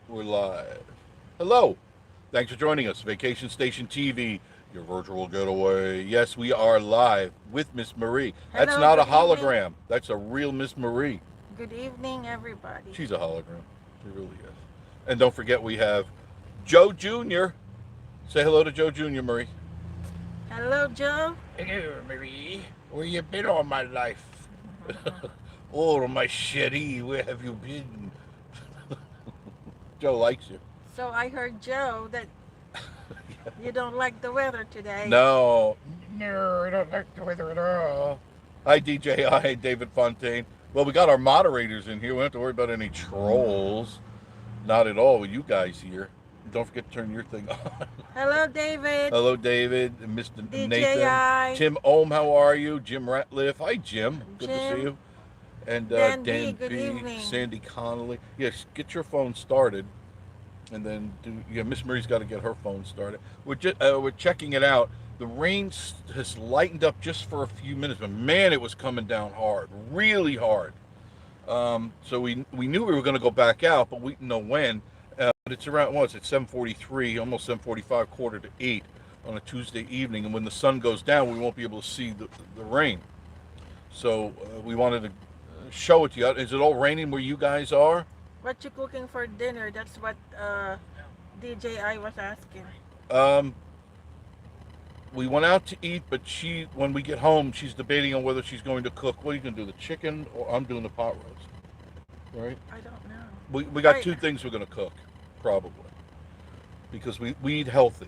We're live. Hello. Thanks for joining us. Vacation Station TV, your virtual getaway. Yes, we are live with Miss Marie. That's Hello, not a good evening. hologram. That's a real Miss Marie. Good evening, everybody. She's a hologram. She really is. And don't forget, we have Joe Jr. Say hello to Joe Jr., Marie. Hello, Joe. Hello, Marie. Where you been all my life? Oh, my chérie, where have you been? Joe likes you. So I heard, Joe, that you don't like the weather today. No. No, I don't like the weather at all. Hi, DJ. Hi, David Fontaine. Well, we got our moderators in here. We don't have to worry about any trolls. Not at all with you guys here. Don't forget to turn your thing on. Hello, David. Hello, David, and Mr. Nathan. DJI. Tim Ohm, how are you? Jim Ratliff. Hi, Jim. Good to see Jim. you. And Dan B, Dan good B, evening. Sandy Connolly. Yes, get your phone started. And then, Miss Marie's got to get her phone started. We're checking it out. The rain has lightened up just for a few minutes, but man, it was coming down hard, really hard. So we knew we were going to go back out, but we didn't know when. But it's around, well, it's 7:43, almost 7:45, quarter to 8 on a Tuesday evening. And when the sun goes down, we won't be able to see the rain. So we wanted to show it to you. Is it all raining where you guys are? What you cooking for dinner? That's what DJI was asking. Um, we went out to eat, but when we get home, she's debating on whether she's going to cook. What are you going to do, the chicken or I'm doing the pot roast, right? I don't know. We got Right. two things we're going to cook, probably, because we eat healthy.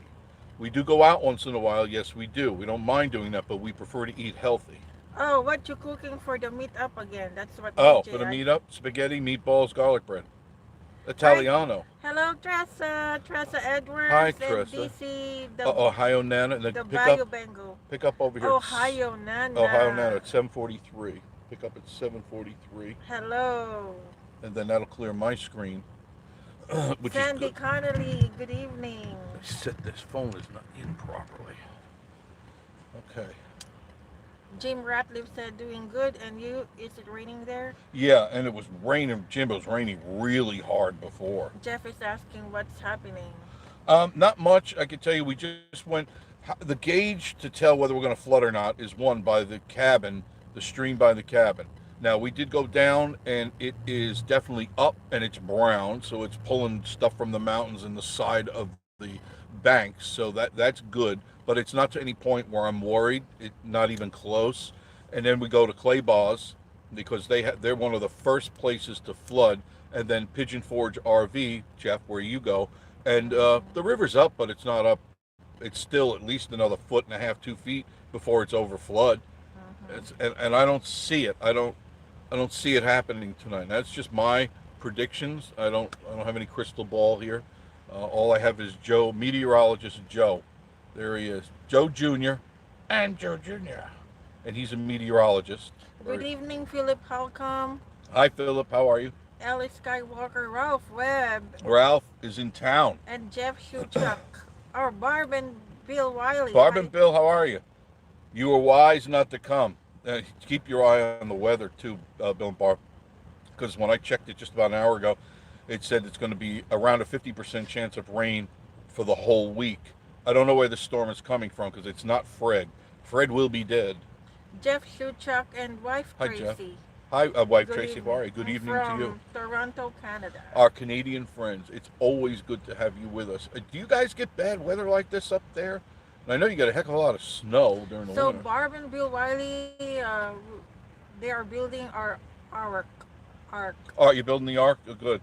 We do go out once in a while, yes, we do. We don't mind doing that, but we prefer to eat healthy. Oh, what you cooking for the meetup again? That's what Oh, for the DJI. meat-up, spaghetti, meatballs, garlic bread, Hi. Italiano. Hello, Tressa Hi, Edwards, and Tressa. DC, Ohio Nana, and then the pick up Bayou Bengal. pick up over here. Ohio Nana. Ohio Nana at 7:43. Pick up at 7:43, Hello. and then that'll clear my screen, which is Sandy good. Connolly, good evening. Set this phone is not in properly. Okay. Jim Ratliff said doing good, and you, is it raining there? Yeah, and it was raining. Jim, it was raining really hard before. Jeff is asking what's happening. Not much. I can tell you, we just went. The gauge to tell whether we're going to flood or not is one by the cabin, the stream by the cabin. Now we did go down, and it is definitely up, and it's brown, so it's pulling stuff from the mountains and the side of the banks. So that's good, but it's not to any point where I'm worried. Not even close. And then we go to Clay Bars because they're one of the first places to flood, and then Pigeon Forge RV, Jeff, where you go, and the river's up, but it's not up. It's still at least another foot and a half, 2 feet before it's over flood. And I don't see it. I don't see it happening tonight. That's just my predictions. I don't have any crystal ball here. All I have is Joe, meteorologist Joe. There he is, Joe Jr. I'm Joe Jr. And he's a meteorologist. Good evening, Philip Halcom, Hi, Philip. How are you? Alice Skywalker, Ralph Webb, Ralph is in town. and Jeff Shuchuk, or Barb and Bill Wiley. Barb Hi. and Bill, how are you? You were wise not to come. Keep your eye on the weather too, Bill and Barb, because when I checked it just about an hour ago, it said it's going to be around a 50% chance of rain for the whole week. I don't know where the storm is coming from because it's not Fred. Fred will be dead. Jeff Shuchuk and wife Hi, Jeff. Tracy. Hi, wife Good Tracy. How are you? Good I'm evening to from you. Toronto, Canada. Our Canadian friends. It's always good to have you with us. Do you guys get bad weather like this up there? And I know you get a heck of a lot of snow during the So winter. Barb and Bill Wiley, they are building our ark. Oh, you're building the ark? Oh, good.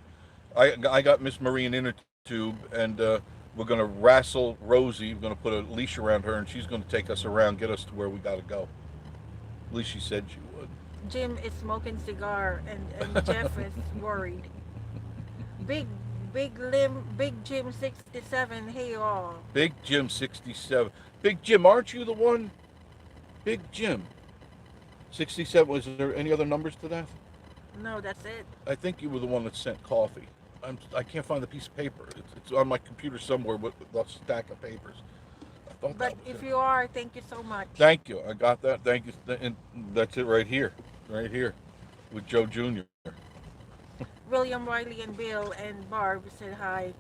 I got Miss Marie an inner tube, and we're going to wrestle Rosie. We're going to put a leash around her, and she's going to take us around, get us to where we got to go. At least she said she would. Jim is smoking cigar, and Jeff is worried. Big Big Jim 67. Hey all. Big Jim 67. Big Jim, aren't you the one? Big Jim 67. Was there any other numbers to that? No, that's it. I think you were the one that sent coffee. I can't find the piece of paper. It's on my computer somewhere with a stack of papers. I thought But that was if it. you are, thank you so much. Thank you. I got that. Thank you. And that's it right here. Right here. With Joe Jr. William, Wiley, and Bill and Barb said hi.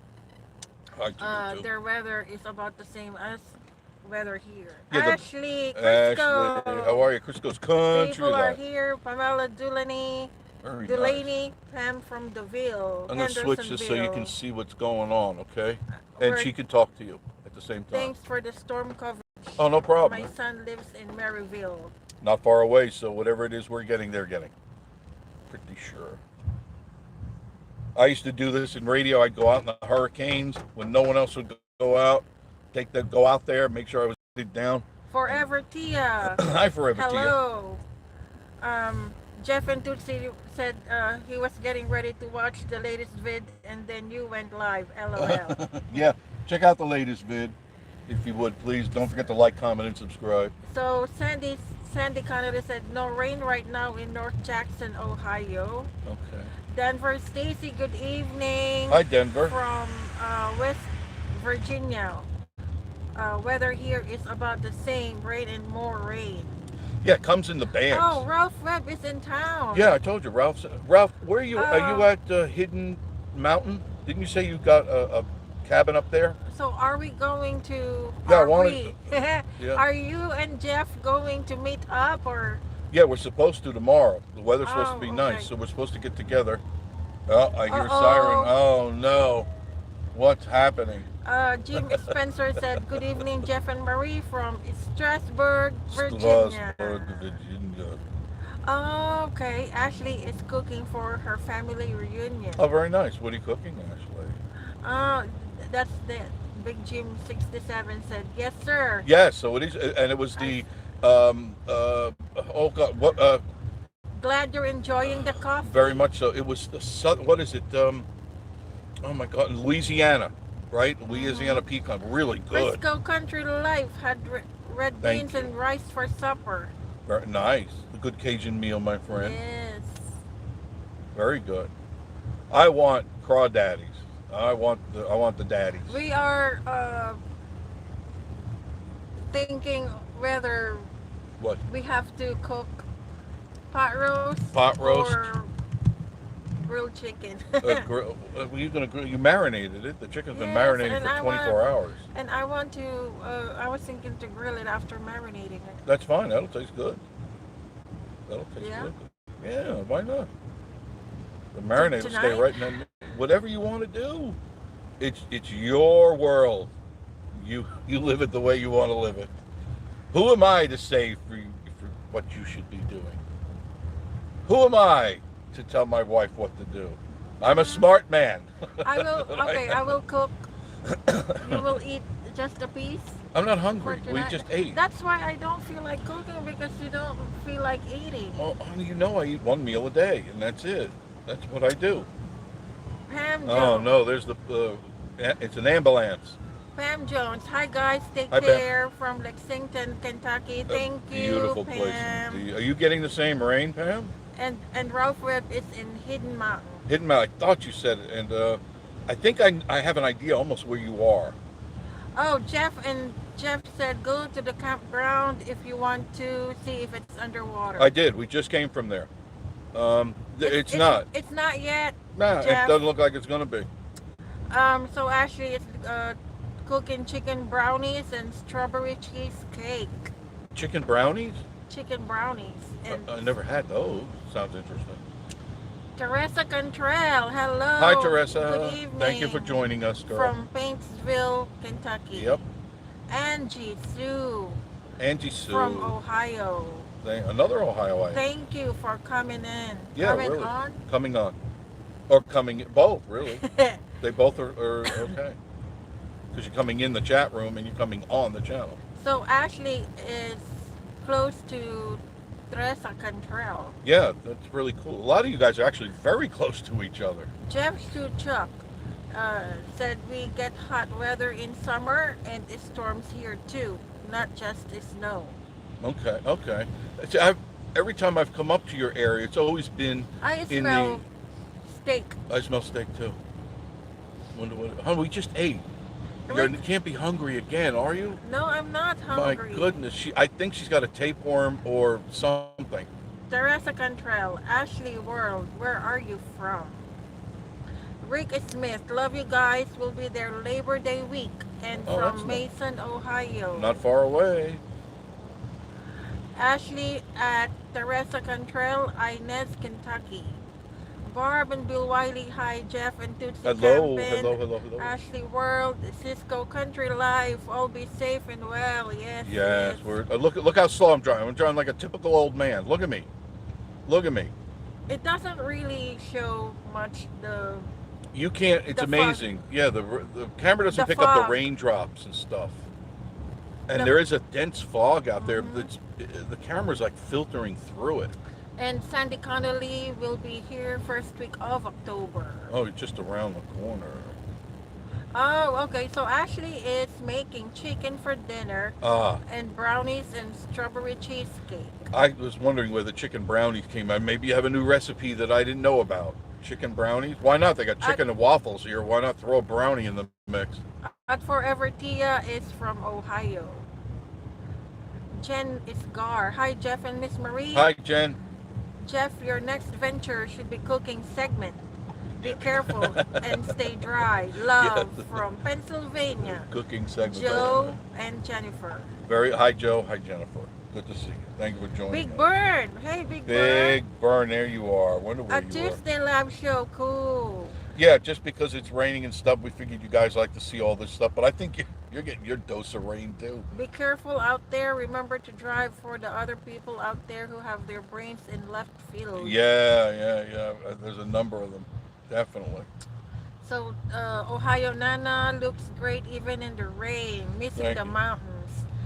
Hi to you too. Their weather is about the same as weather here. Yeah, the Ashley, Ashley, how Crisco, are you? Crisco's country people are life. here. Pamela Delaney, Very nice. Delaney, Pam from Deville, I'm gonna switch this so you can Hendersonville. see what's going on, okay? And We're, she can talk to you at the same time. thanks for the storm coverage. Oh, no problem. My son lives in Maryville. Not far away, so whatever it is we're getting, they're getting. Pretty sure. I used to do this in radio. I'd go out in the hurricanes when no one else would go out. Go out there, make sure I was down. Forever Tia. Hi, Forever Tia. Hello. Jeff and Tootsie said he was getting ready to watch the latest vid and then you went live. LOL. Yeah, check out the latest vid, if you would, please. Don't forget to like, comment, and subscribe. So Sandy Connolly said no rain right now in North Jackson, Ohio. Okay. Denver Stacy, good evening. Hi, Denver. From West Virginia. Weather here is about the same, rain and more rain. Yeah, it comes in the bands. Oh, Ralph Webb is in town. Yeah, I told you, Ralph. Ralph, where are you? Are you at Hidden Mountain? Didn't you say you got a cabin up there? So are we going to? Yeah, I Are wanted we? Yeah. Are you and Jeff going to meet up or? Yeah, we're supposed to tomorrow. The weather's supposed to be Oh, nice, okay. so we're supposed to get together. Oh, I hear Uh-oh. siren. Oh no, what's happening? Jim Spencer said, "Good evening, Jeff and Marie from Strasburg, Virginia." Strasburg, Virginia. Oh, okay. Ashley is cooking for her family reunion. Oh, very nice. What are you cooking, Ashley? That's the Big Jim 67 said, "Yes, sir." Yes, so it is, and it was the oh God, what Glad you're enjoying the coffee. very much so. It was the what is it? Oh my God, in Louisiana, right? Louisiana pecan, really good. Frisco Country Life had red Thank beans you. and rice for supper. Very nice. A good Cajun meal, my friend. Yes. Very good. I want crawdaddies. I want the daddies. We are thinking whether What? we have to cook pot roast, Pot roast? or grilled chicken. Were you gonna grill? You marinated it. The chicken's been Yes, marinated and for I 24 hours. And I want to. I was thinking to grill it after marinating it. That's fine. That'll taste good. That'll taste Yeah? good. Yeah, why not? The marinade will stay Tonight? right in there. Whatever you want to do. It's your world. You live it the way you want to live it. Who am I to say for what you should be doing? Who am I to tell my wife what to do? I'm a smart man. I will. Okay, I will cook. You will eat just a piece. I'm not For hungry. We tonight. just ate. That's why I don't feel like cooking because you don't feel like eating. Oh, honey, you know I eat one meal a day, and that's it. That's what I do. Pam Jones. Oh no, there's it's an ambulance. Pam Jones. Hi guys, take Hi, Pam. care from Lexington, Kentucky. Thank you, Beautiful Pam. place. Are you getting the same rain, Pam? And Ralph Webb is in Hidden Mountain. Hidden Mountain. I thought you said it, and I think I have an idea almost where you are. Oh, Jeff said go to the campground if you want to see if it's underwater. I did. We just came from there. It's not. It's not yet. Nah, Jeff. it doesn't look like it's gonna be. So Ashley is cooking chicken brownies and strawberry cheesecake. Chicken brownies? Chicken brownies. And I never had those. Sounds interesting. Teresa Cantrell, hello. Hi, Teresa. Good evening. Thank you for joining us, girl. From Paintsville, Kentucky. Yep. Angie Sue Angie Sue. from Ohio. Another Ohio item. Thank you for coming in. Yeah, coming really. on. Coming on. Or coming both, really. They both are okay. Because you're coming in the chat room and you're coming on the channel. So Ashley is close to Teresa Cantrell. Yeah, that's really cool. A lot of you guys are actually very close to each other. Jeff Chuchuk said we get hot weather in summer and it storms here too, not just the snow. Okay, okay. Every time I've come up to your area, it's always been I in smell steak. I smell steak too. Wonder what? Honey, we just ate. You can't be hungry again, are you? No, I'm not hungry. My goodness, I think she's got a tapeworm or something. Teresa Cantrell, Ashley World, where are you from? Rick Smith, love you guys. We'll be there Labor Day week. And Oh, that's from nice. Mason, Ohio. Not far away. Ashley at Teresa Cantrell, Inez, Kentucky. Barb and Bill Wiley, hi Jeff and Tootsie Hello, Campin. hello. Ashley World, Cisco Country Life, all be safe and well. Yes, Yes, yes. we're look how slow I'm driving. I'm driving like a typical old man. Look at me. Look at me. It doesn't really show much You can't. It's the fog. amazing. Yeah, the camera doesn't The pick up the fog. raindrops and stuff. And The- there is a dense fog out there. Mhm. That's the camera's like filtering through it. And Sandy Connolly will be here first week of October. Oh, it's just around the corner. Oh, okay. So Ashley is making chicken for dinner Ah, and brownies and strawberry cheesecake. I was wondering where the chicken brownies came out. Maybe you have a new recipe that I didn't know about. Chicken brownies? Why not? They got chicken and waffles here. Why not throw a brownie in the mix? At Forever Tia is from Ohio. Jen is Gar. Hi, Jeff and Miss Marie. Hi, Jen. Jeff, your next venture should be cooking segment. Be careful and stay dry. Love Yes. from Pennsylvania. Cooking segment. Joe and Jennifer. Hi, Joe. Hi, Jennifer. Good to see you. Thank you for joining Big us. Burn. Hey, Big Big Burn. There you are. Wonder Burn. where A you are. Tuesday live show. Cool. Yeah, just because it's raining and stuff, we figured you guys like to see all this stuff. But I think you're getting your dose of rain too. Be careful out there. Remember to drive for the other people out there who have their brains in left field. Yeah. There's a number of them. Definitely. So, Ohio Nana looks great even in the rain. Missing Thank the you. mountains.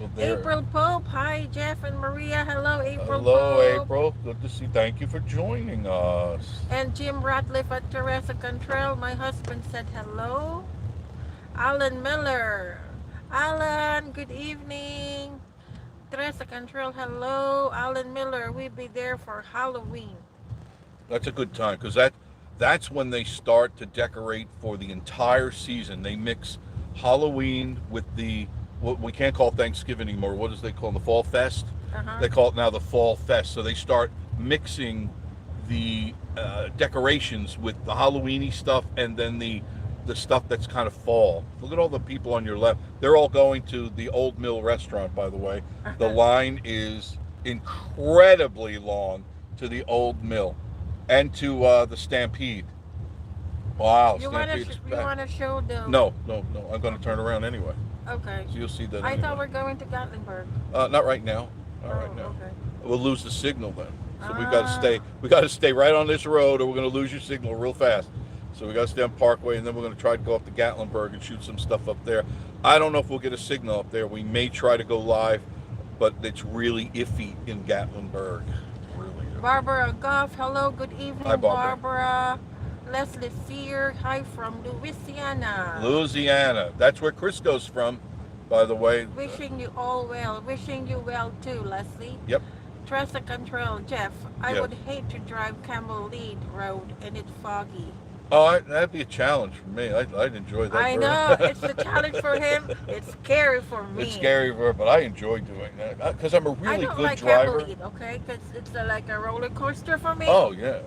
Well, there. April Pope. Hi, Jeff and Maria. Hello, April Hello, Pope. April. Good to see. Thank you for joining us. And Jim Ratliff at Teresa Cantrell. My husband said hello. Alan Miller. Alan, good evening. Teresa Cantrell, hello. Alan Miller, we'll be there for Halloween. That's a good time because that's when they start to decorate for the entire season. They mix Halloween with what we can't call Thanksgiving anymore. What does they call it? The Fall Fest? Uh-huh. They call it now the Fall Fest. So they start mixing the decorations with the Halloweeny stuff and then the stuff that's kind of fall. Look at all the people on your left. They're all going to the Old Mill restaurant, by the way. The line is incredibly long to the Old Mill and to the Stampede. Wow, You want Stampede's to back. show the... No. I'm going to turn around anyway. Okay. So you'll see that. I anyway. thought we're going to Gatlinburg. Not right now. Not right Oh, now. okay. We'll lose the signal then. So we've Ah. got to stay. We got to stay right on this road, or we're going to lose your signal real fast. So we got to stay on Parkway, and then we're going to try to go up to Gatlinburg and shoot some stuff up there. I don't know if we'll get a signal up there. We may try to go live, but it's really iffy in Gatlinburg. Really. Barbara Goff, hello, good evening, Hi, Barbara. Barbara. Leslie Sear, hi from Louisiana. Louisiana. That's where Crisco's from, by the way. Wishing you all well. Wishing you well too, Leslie. Yep. Tressa Control, Jeff. I Yeah. would hate to drive Campbell Lead Road and it's foggy. Oh, that'd be a challenge for me. I'd enjoy that. I very know, much. it's a challenge for him. It's scary for me. It's scary for her, but I enjoy doing that because I'm a I really don't good like driver. Campbell Lead, okay? Because it's like a roller coaster for me. Oh yeah.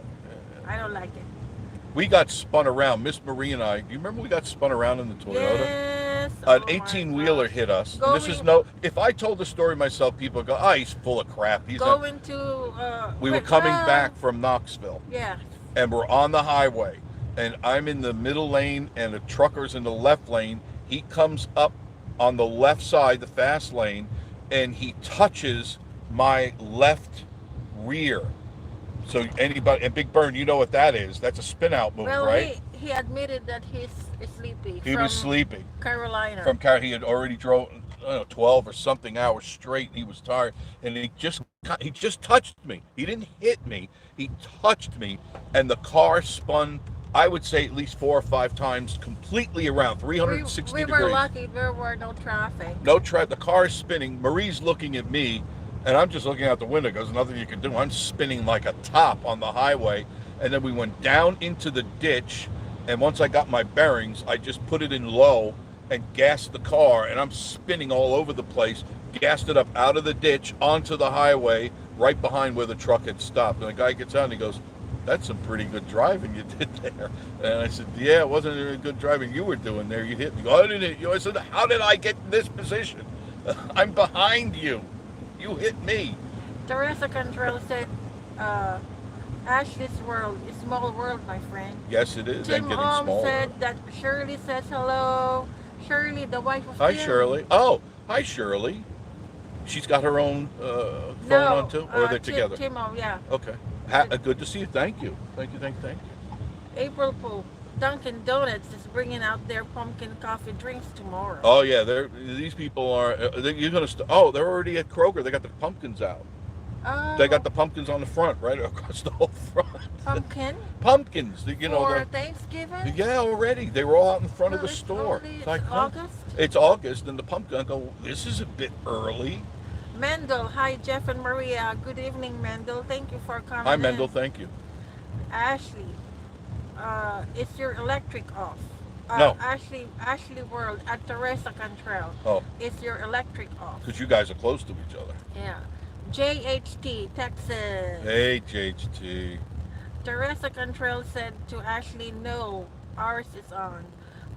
I don't like it. We got spun around. Miss Marie and I. Do you remember we got spun around in the Toyota? Yes. An oh my 18-wheeler gosh. hit us. And this is Going- if I told the story myself, people would go, "Ah, he's full of crap." He's not. Going to... We were quick coming run. back from Knoxville, Yeah. and we're on the highway, and I'm in the middle lane, and the trucker's in the left lane. He comes up on the left side, the fast lane, and he touches my left rear. So anybody, and Big Burn, you know what that is? That's a spin out move, Well, right? he admitted that he's sleepy. He was sleeping. Carolina. From car, he had already drove, I don't know, 12 or something hours straight. He was tired, and he just touched me. He didn't hit me. He touched me, and the car spun. I would say at least 4 or 5 times completely around, 360 we degrees. were lucky there were no traffic. No traffic. The car is spinning. Marie's looking at me, and I'm just looking out the window. There's nothing you can do. I'm spinning like a top on the highway, and then we went down into the ditch. And once I got my bearings, I just put it in low and gassed the car, and I'm spinning all over the place. Gassed it up out of the ditch onto the highway, right behind where the truck had stopped. And the guy gets out and he goes, That's some pretty good driving you did there. And I said, yeah, it wasn't any good driving you were doing there. You hit me. Oh, I didn't hit you. I said, how did I get in this position? I'm behind you. You hit me. Teresa Control said, uh, Ashley's world is small world, my friend. Yes, it is. And Tim getting smaller. said that Shirley says hello. Shirley, the wife of Hi, Tim. Shirley. Oh, hi, Shirley. She's got her own phone No, on too? Or are they together? Timo, yeah. Okay. Good to see you. Thank you. Thank you. April Pope. Dunkin' Donuts is bringing out their pumpkin coffee drinks tomorrow. Oh yeah, these people are. You're gonna. Oh, they're already at Kroger. They got the pumpkins out. Oh, They got the pumpkins on the front, right across the whole front. pumpkin Pumpkins. for Thanksgiving? Yeah, already. They were all out in front of Well, the it's store. only- It's like, it's huh? August? It's August, and the pumpkin. I go, this is a bit early. Mendel, hi Jeff and Maria. Good evening, Mendel. Thank you for coming. Hi, Mendel. in. Thank you. Ashley, is your electric off? No. Ashley World at Teresa Control. Oh, Is your electric off? because you guys are close to each other. Yeah. JHT, Texas. Hey, JHT. Teresa Control said to Ashley, no, ours is on.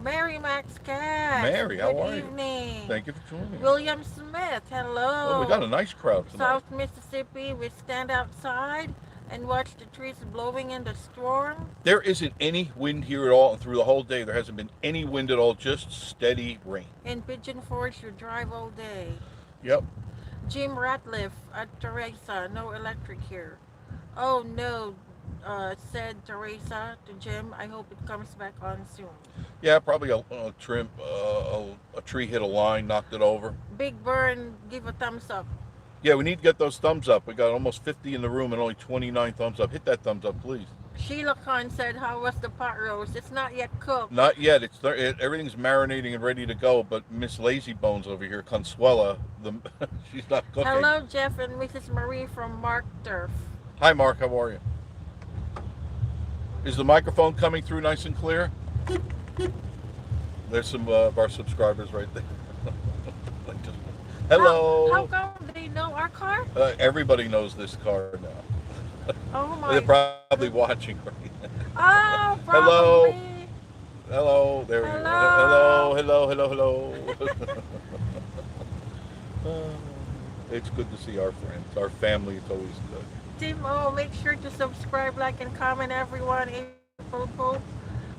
Mary Max Cat. Mary, how Good are you? evening. Thank you for joining. William Smith, hello. Oh, we got a nice crowd tonight. South Mississippi, we stand outside and watch the trees blowing in the storm. There isn't any wind here at all, and through the whole day there hasn't been any wind at all, just steady rain. In Pigeon Forge, you drive all day. Yep. Jim Ratliff at Teresa, no electric here. Oh no, said Teresa to Jim, I hope it comes back on soon. Yeah, probably a tree hit a line, knocked it over. Big Burn, give a thumbs up. Yeah, we need to get those thumbs up. We got almost 50 in the room and only 29 thumbs up. Hit that thumbs up, please. Sheila Khan said, how was the pot roast? It's not yet cooked. Not yet. Everything's marinating and ready to go, but Miss Lazy Bones over here, Consuela, she's not cooking. Hello, Jeff and Mrs. Marie from Mark Turf. Hi, Mark. How are you? Is the microphone coming through nice and clear? There's some of our subscribers right there. Hello. How come they know our car? Everybody knows this car now. Oh my. They're probably watching right now. Oh, Hello. probably. Hello. There we Hello. go. Hello. It's good to see our friends. Our family is always good. Timo, make sure to subscribe, like, and comment, everyone. April Pope.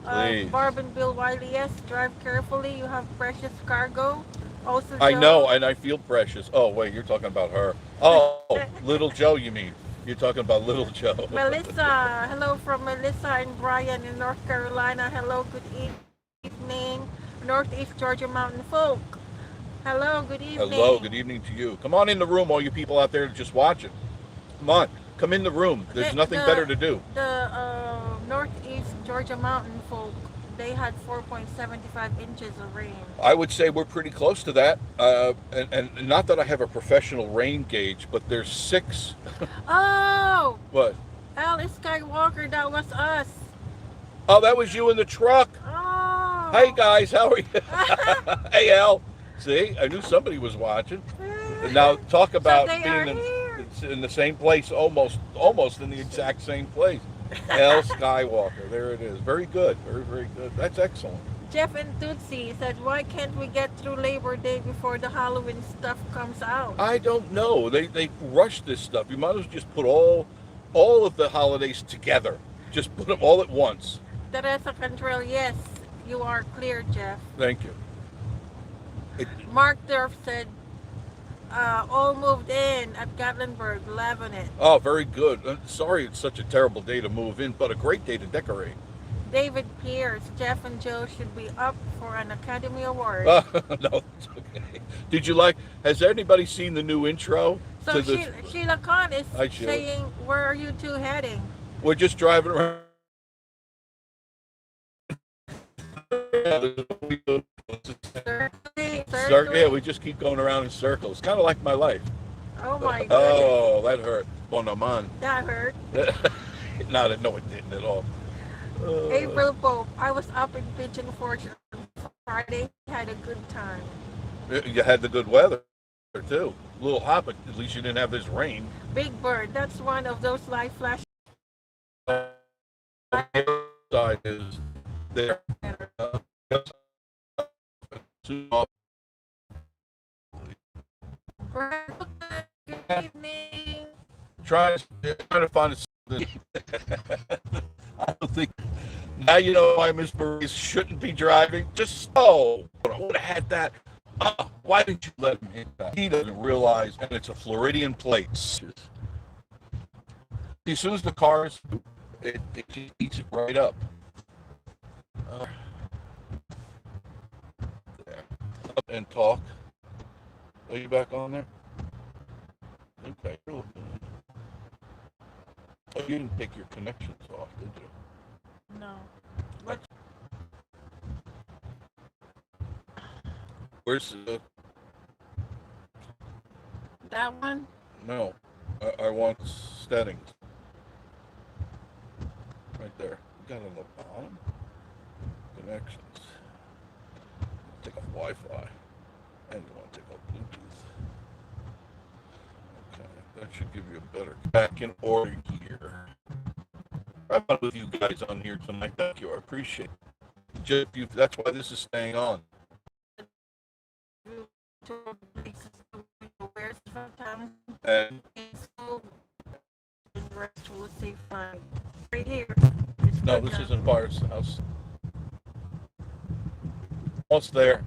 Please. Barb and Bill Wiley, yes, drive carefully. You have precious cargo. Also, I Joe. know, and I feel precious. Oh, wait, you're talking about her. Oh, little Joe, you mean? You're talking about little Joe. Melissa, hello from Melissa and Brian in North Carolina. Hello, good evening. Northeast Georgia Mountain folk. Hello, good evening. Hello, good evening to you. Come on in the room, all you people out there just watching. Come on, come in the room. There's nothing better to do. The Northeast Georgia Mountain folk, they had 4.75 inches of rain. I would say we're pretty close to that. And not that I have a professional rain gauge, but there's 6. Oh, What? Alice Skywalker, that was us. Oh, that was you in the truck. Oh. Hey, guys, how are you? Hey, Al. See, I knew somebody was watching. Now, talk about they being are here. in the same place, almost in the exact same place. L. Skywalker, there it is. Very good, very good. That's excellent. Jeff and Tootsie said, why can't we get through Labor Day before the Halloween stuff comes out? I don't know. They rush this stuff. You might as well just put all of the holidays together. Just put them all at once. Teresa Control, yes, you are clear, Jeff. Thank you. Mark Durf said, all moved in at Gatlinburg, loving it. Oh, very good. Sorry it's such a terrible day to move in, but a great day to decorate. David Pierce, Jeff and Joe should be up for an Academy Award. No, it's okay. Did you has anybody seen the new intro? So to this? Sheila Khan is Hi, Sheila. saying, where are you two heading? We're just driving around. Yeah, we just keep going around in circles. Kind of like my life. Oh my goodness. Oh, that hurt. Bon man. That hurt. No, it didn't at all. April Pope, I was up in Pigeon Forge on Friday, had a good time. You had the good weather too. A little hot, but at least you didn't have this rain. Big Bird, that's one of those live flash the other side is there. Good evening. trying to find a. I don't think. Now you know why Miss Maurice shouldn't be driving. Just I would have had that. Why didn't you let him hit that? He doesn't realize, and it's a Floridian plate. As soon as the cars, it just eats it right up. There. Up and talk. Are you back on there? Okay. Oh, you didn't take your connections off, did you? No. What? Where's That one? no? I want settings. Right there. You got it on the bottom. Connections. Take off Wi-Fi. And you want to take off Bluetooth. Okay, that should give you a better back in order here. I'm not with you guys on here tonight. Thank you. I appreciate it. That's why this is staying on. And right here. no, this isn't Fire's house. Almost there.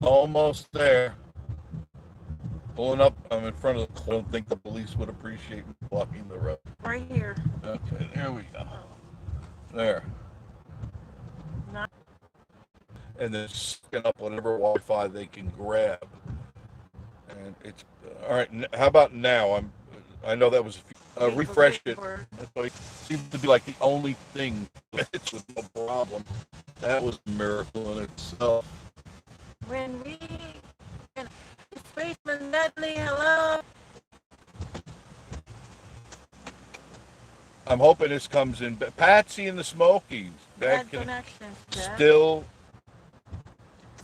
Almost there. Pulling up. I'm in front of the. I don't think the police would appreciate me blocking the road. Right here. Okay, there we go. There. Not And then sucking up whatever Wi-Fi they can grab. And it's all right. How about now? I know that was refresh it. That's like, seems to be like the only thing. It's with no problem. That was a miracle in itself. when we Spaceman Dudley, hello. I'm hoping this comes in. Patsy and the Smokies. Bad connections. Still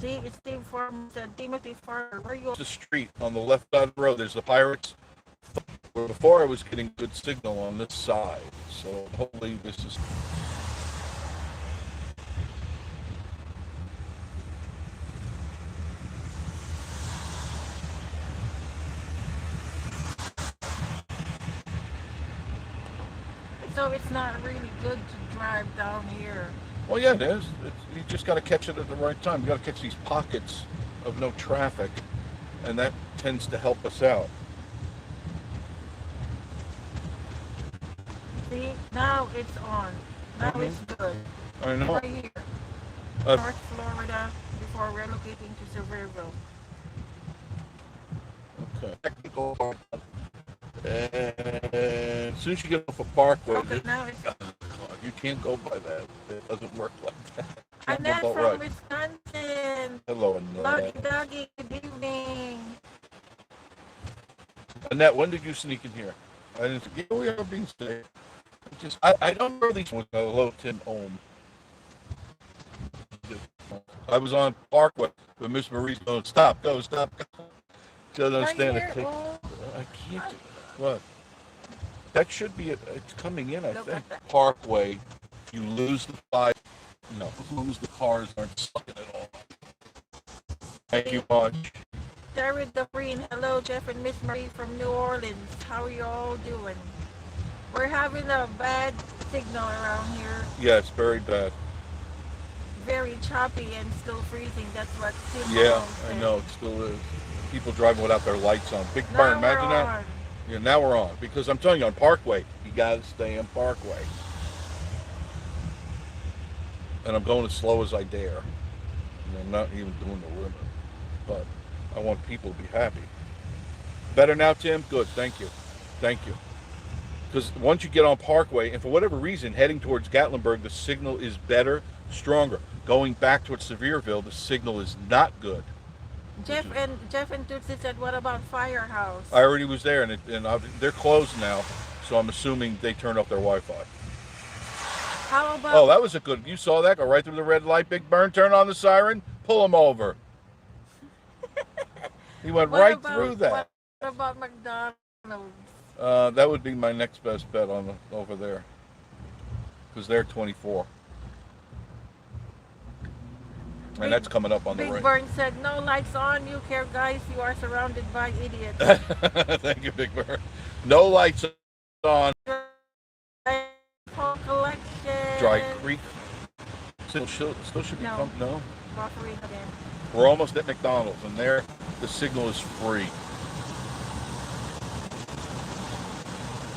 See, it's Steve Farmer, Timothy Farmer. Where you? the street on the left side of the road. There's the Pirates. Where before I was getting good signal on this side. So hopefully this is. So it's not really good to drive down here. Well, yeah, it is. You just got to catch it at the right time. You got to catch these pockets of no traffic, and that tends to help us out. See, now it's on. Now Mhm. it's good. I know. Right here, North Florida, before relocating to Sevierville. Okay. Technical part. And as soon as you get off a parkway, Okay, now it's. you can't go by that. It doesn't work like that. Can't Annette go from right. Wisconsin. Hello, Lottie Annette. Doggy, good evening. Annette, when did you sneak in here? I didn't. Yeah, we are being safe. I don't know these ones. Hello, Tim Ohm. I was on Parkway, but Miss Marie's going, stop, go, stop, go. She doesn't understand Right it. here, oh, I can't. What? That should be it. It's coming in, I Look think. at that. Parkway. You lose the five. No, lose the cars aren't sucking at all. Thank you much. Jared the Green, hello, Jeff and Miss Marie from New Orleans. How are you all doing? We're having a bad signal around here. Yeah, it's very bad. Very choppy and still freezing. That's what Tim Yeah, Malone I said. know. It still is. People driving without their lights on. Big Now burn. we're Imagine that. on. Yeah, now we're on. Because I'm telling you, on Parkway, you got to stay on Parkway. And I'm going as slow as I dare. And I'm not even doing the limit. But I want people to be happy. Better now, Tim? Good. Thank you. Thank you. Because once you get on Parkway, and for whatever reason, heading towards Gatlinburg, the signal is better, stronger. Going back towards Sevierville, the signal is not good. Jeff and Tootsie said, what about Firehouse? I already was there, and they're closed now, so I'm assuming they turned off their Wi-Fi. How about Oh, that was a good. You saw that go right through the red light, Big Burn. Turn on the siren, pull him over. He went what right about, through that. What about McDonald's? That would be my next best bet over there, because they're 24. And Big, that's coming up on the Big right. Burn said, no lights on. You care, guys. You are surrounded by idiots. Thank you, Big Bird. No lights on. Full collection. Dry Creek. Still should be No. no. Buffering again. We're almost at McDonald's, and there the signal is free.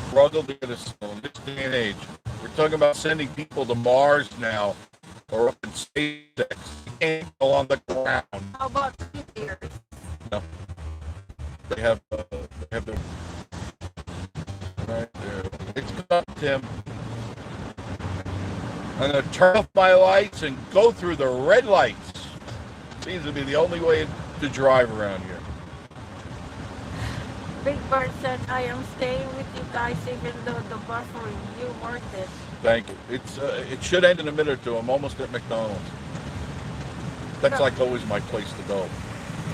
Struggle to get a signal in this day and age. We're talking about sending people to Mars now, or up in SpaceX. You can't go on the ground. How about years? No, they have their right there. It's up, Tim. I'm gonna turn off my lights and go through the red lights. Seems to be the only way to drive around here. Big Bird said, I am staying with you guys even though the buffering. You worth it. Thank you. It should end in a minute or two. I'm almost at McDonald's. That's No. like always my place to go.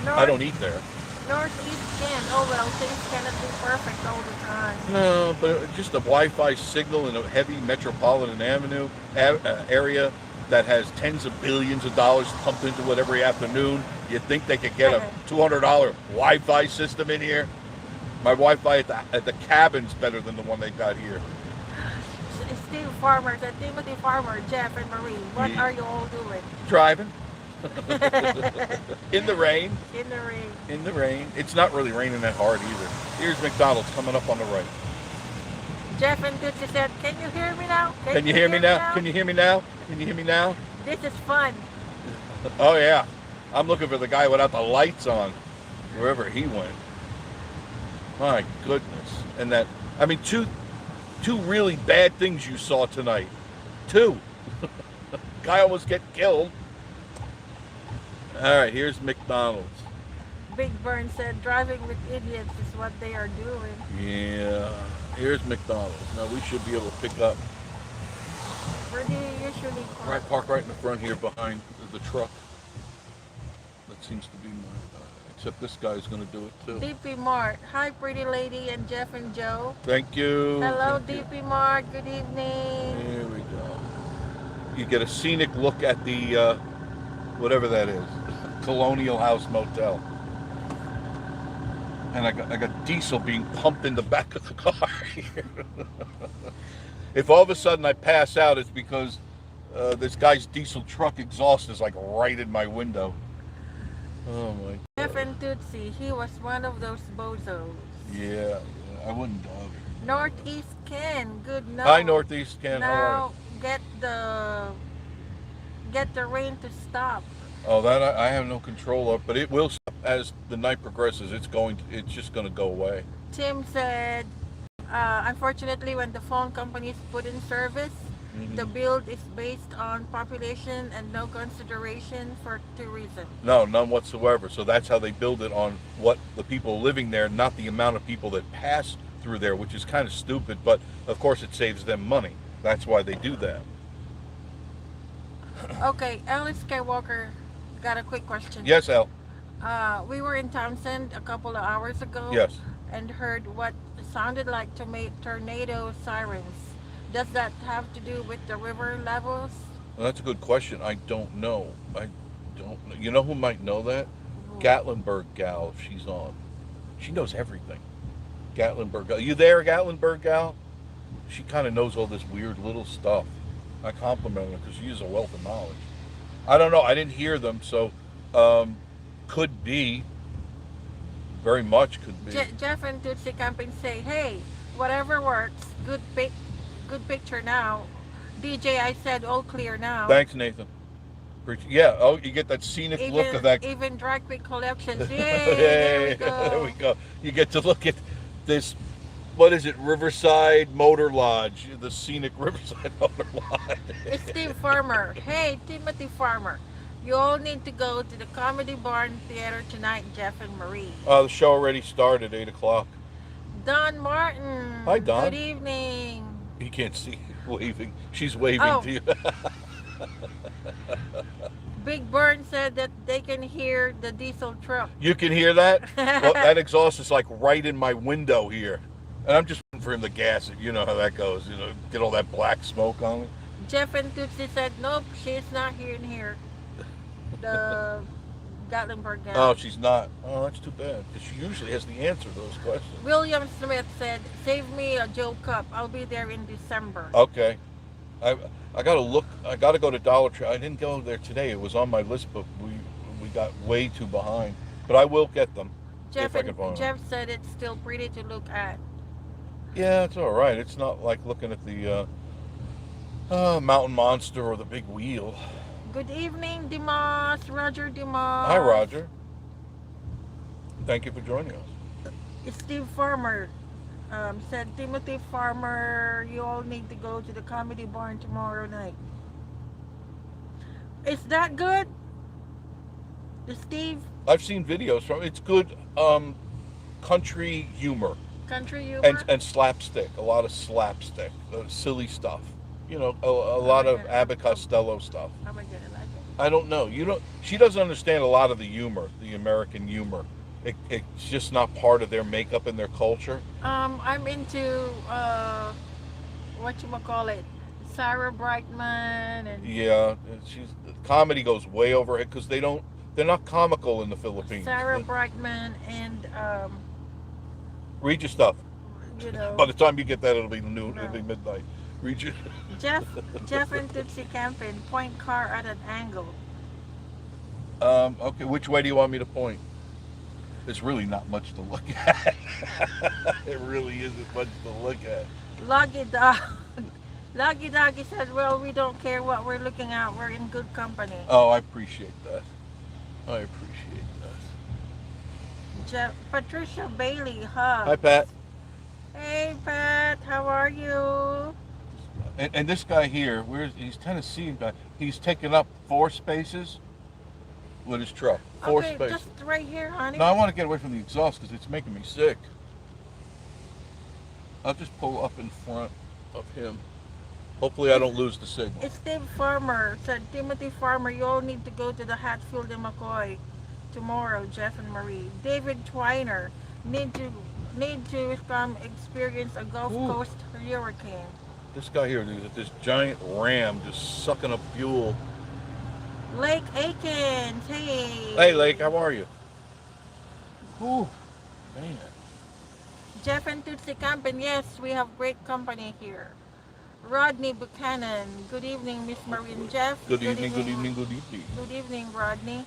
North, I don't eat there. Northeast can. Oh well, things cannot be perfect all the time. No, but just a Wi-Fi signal in a heavy metropolitan avenue area that has tens of billions of dollars pumped into it every afternoon. You'd think they could get a $200 Wi-Fi system in here. My Wi-Fi at the cabin's better than the one they got here. Steve Farmer said, Timothy Farmer, Jeff, and Marie, what Yeah. are you all doing? Driving. In the rain. In the rain. In the rain. It's not really raining that hard either. Here's McDonald's coming up on the right. Jeff and Tootsie said, can you hear me now? Can you hear me now? Can you hear me now? Can you hear me now? This is fun. Oh yeah. I'm looking for the guy without the lights on, wherever he went. My goodness. And that, I mean, two really bad things you saw tonight. Two. Guy almost get killed. All right, here's McDonald's. Big Burn said, driving with idiots is what they are doing. Yeah. Here's McDonald's. Now we should be able to pick up. Where do you usually park? Park right in the front here behind the truck. That seems to be my. Except this guy's going to do it too. DP Mart. Hi, pretty lady, and Jeff and Joe. Thank you. Hello, Thank you. DP Mart. Good evening. Here we go. You get a scenic look at the, whatever that is, Colonial House Motel. And I got diesel being pumped in the back of the car here. If all of a sudden I pass out, it's because this guy's diesel truck exhaust is like right in my window. Oh my. Jeff and Tootsie, he was one of those bozos. Yeah, I wouldn't dog it. Northeast Ken, good now. Hi, Northeast Ken. How are Now get the rain to stop. you? Oh, that I have no control of, but it will stop as the night progresses. It's just going to go away. Tim said, unfortunately, when the phone companies put in service, the build is based on population and no consideration for tourism. No, none whatsoever. So that's how they build it, on what the people living there, not the amount of people that pass through there, which is kind of stupid, but of course it saves them money. That's why they do that. Okay, Alice Skywalker got a quick question. Yes, Al. We were in Townsend a couple of hours ago. Yes. And heard what sounded like tornado sirens. Does that have to do with the river levels? Well, that's a good question. I don't know. I don't know. You know who might know that? Gatlinburg gal, if she's on. She knows everything. Gatlinburg gal. You there, Gatlinburg gal? She kind of knows all this weird little stuff. I compliment her because she is a wealth of knowledge. I don't know. I didn't hear them, so could be. Very much could be. Jeff and Tootsie Camping say, hey, whatever works. Good picture now. DJ, I said all clear now. Thanks, Nathan. Yeah, oh, you get that scenic look of that. Even Dry Quick Collections. Yay, Yay, there we go. You get to look at this, what is it, Riverside Motor Lodge, the scenic Riverside Motor Lodge. It's Steve Farmer. Hey, Timothy Farmer. You all need to go to the Comedy Barn Theater tonight, Jeff and Marie. The show already started, 8 o'clock. Don Martin. Hi, Don. Good evening. He can't see you waving. She's waving to you. Big Burn said that they can hear the diesel truck. You can hear that? Well, that exhaust is like right in my window here. And I'm just waiting for him to gas it. You know how that goes. You know, get all that black smoke on it. Jeff and Tootsie said, nope, she's not here in here. The Gatlinburg Oh, gal. she's not. Oh, that's too bad because she usually has the answer to those questions. William Smith said, save me a Joe Cup. I'll be there in December. Okay. I I gotta look. I gotta go to Dollar Tree. I didn't go there today. It was on my list, but we got way too behind. But I will get them if I can find them. Jeff said it's still pretty to look at. Yeah, it's all right. It's not like looking at the Mountain Monster or the Big Wheel. Good evening, Dimas. Roger Dimas. Hi, Roger. Thank you for joining us. Steve Farmer said, Timothy Farmer, you all need to go to the Comedy Barn tomorrow night. Is that good? Steve? I've seen videos from. It's good country humor Country humor? and slapstick. A lot of slapstick, silly stuff. You know, a lot of Abbott Costello stuff. How am I gonna like it? I don't know. You know, she doesn't understand a lot of the humor, the American humor. It's just not part of their makeup and their culture. I'm into whatchamacallit, Sarah Brightman and Yeah, she's comedy goes way over it because they're not comical in the Philippines. Sarah Brightman and Read your stuff. you know, By the time you get that, it'll be noon. No. It'll be midnight. Read your. Jeff and Tootsie Campin point car at an angle. Okay, which way do you want me to point? There's really not much to look at. It really isn't much to look at. Loggy Dog. Loggy Doggy said, well, we don't care what we're looking at. We're in good company. Oh, I appreciate that. I appreciate that. Patricia Bailey, huh? Hi, Pat. Hey, Pat. How are you? And this guy here, he's Tennessee guy. He's taken up 4 spaces with his truck. 4 Okay, spaces. just right here, honey. No, I want to get away from the exhaust because it's making me sick. I'll just pull up in front of him. Hopefully I don't lose the signal. It's Steve Farmer said, Timothy Farmer, you all need to go to the Hatfield and McCoy tomorrow, Jeff and Marie. David Twiner, need to come experience a Gulf Ooh. Coast hurricane. This guy here, this giant ram just sucking up fuel. Lake Aikens, hey. Hey, Lake, how are you? Ooh, man. Jeff and Tootsie Campin, yes, we have great company here. Rodney Buchanan, good evening, Miss Marie and Jeff. Good evening, good evening, good evening. Good evening, Rodney.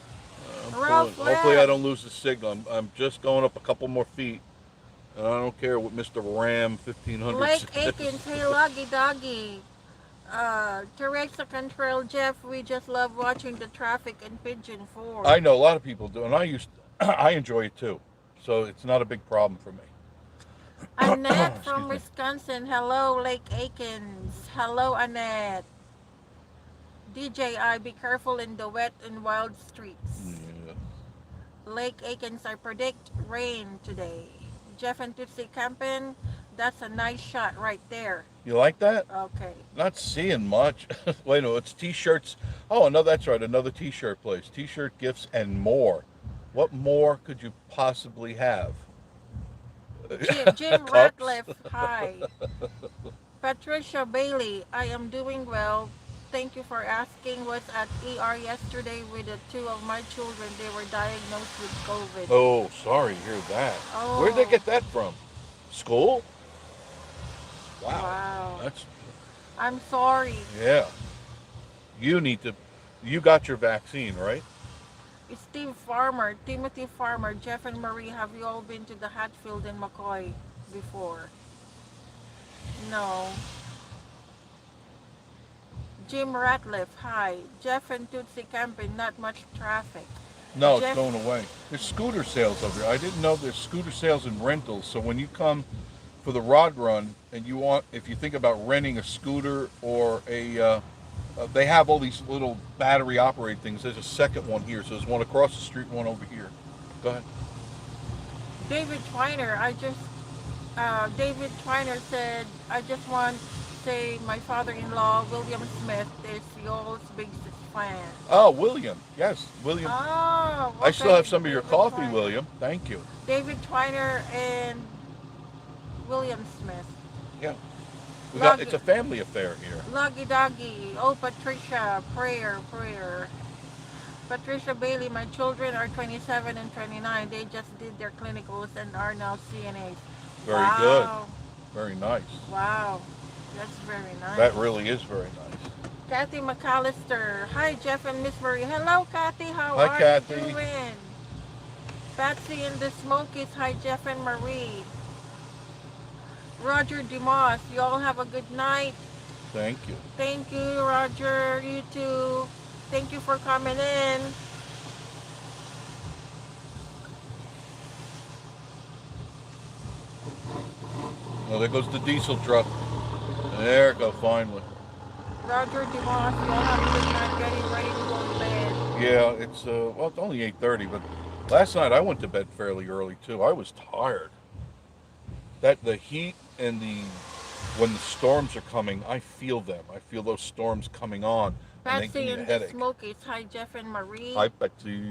Hopefully I don't lose the signal. I'm just going up a couple more feet. And I don't care what Mr. Ram 1500 Lake says. Aikens, hey, Loggy Doggy. Teresa Control, Jeff, we just love watching the traffic in Pigeon Forge. I know a lot of people do, and I enjoy it too. So it's not a big problem for me. Annette from Excuse me. Wisconsin, hello, Lake Aikens. Hello, Annette. DJI, be careful in the wet and wild streets. Yeah. Lake Aikens, I predict rain today. Jeff and Tootsie Campin, that's a nice shot right there. You like that? Okay. Not seeing much. Wait, no, it's t-shirts. Oh, no, that's right. Another t-shirt place. T-shirt gifts and more. What more could you possibly have? Jim Cups? Ratliff, hi. Patricia Bailey, I am doing well. Thank you for asking. Was at ER yesterday with the 2 of my children. They were diagnosed with COVID. Oh, sorry to hear that. Oh. Where'd they get that from? School? Wow. Wow. That's, I'm sorry. yeah. You got your vaccine, right? It's Steve Farmer, Timothy Farmer, Jeff and Marie, have you all been to the Hatfield and McCoy before? No. Jim Ratliff, hi. Jeff and Tootsie Campin, not much traffic. No, Jeff- it's going away. There's scooter sales over here. I didn't know there's scooter sales and rentals. So when you come for the rod run and if you think about renting a scooter or they have all these little battery operated things. There's a second one here. So there's one across the street, one over here. Go ahead. David Twiner, David Twiner said, I just want to say my father-in-law, William Smith, is y'all's biggest fan. Oh, William. Yes, William. Oh, I still okay. have some of your David coffee, Twiner. William. Thank you. David Twiner and William Smith. Yeah. It's a family affair here. Loggy Doggy. Oh, Patricia. Prayer. Patricia Bailey, my children are 27 and 29. They just did their clinicals and are now CNAs. Very good. Wow. Very nice. Wow. That's very That nice. really is very nice. Kathy McAllister. Hi, Jeff and Miss Marie. Hello, Kathy. How Hi, are you Kathy. doing? Patsy and the Smokies. Hi, Jeff and Marie. Roger DeMoss. You all have a good night. Thank you. Thank you, Roger. You too. Thank you for coming in. Well, there goes the diesel truck. There it goes, finally. Roger DeMoss. You all have a good night. Getting ready to go to bed. Yeah, it's only 8:30, but last night I went to bed fairly early too. I was tired. That the heat and the when the storms are coming, I feel them. I feel those storms coming on, and they give Patsy me a and the headache. Smokies. Hi, Jeff and Marie. I bet the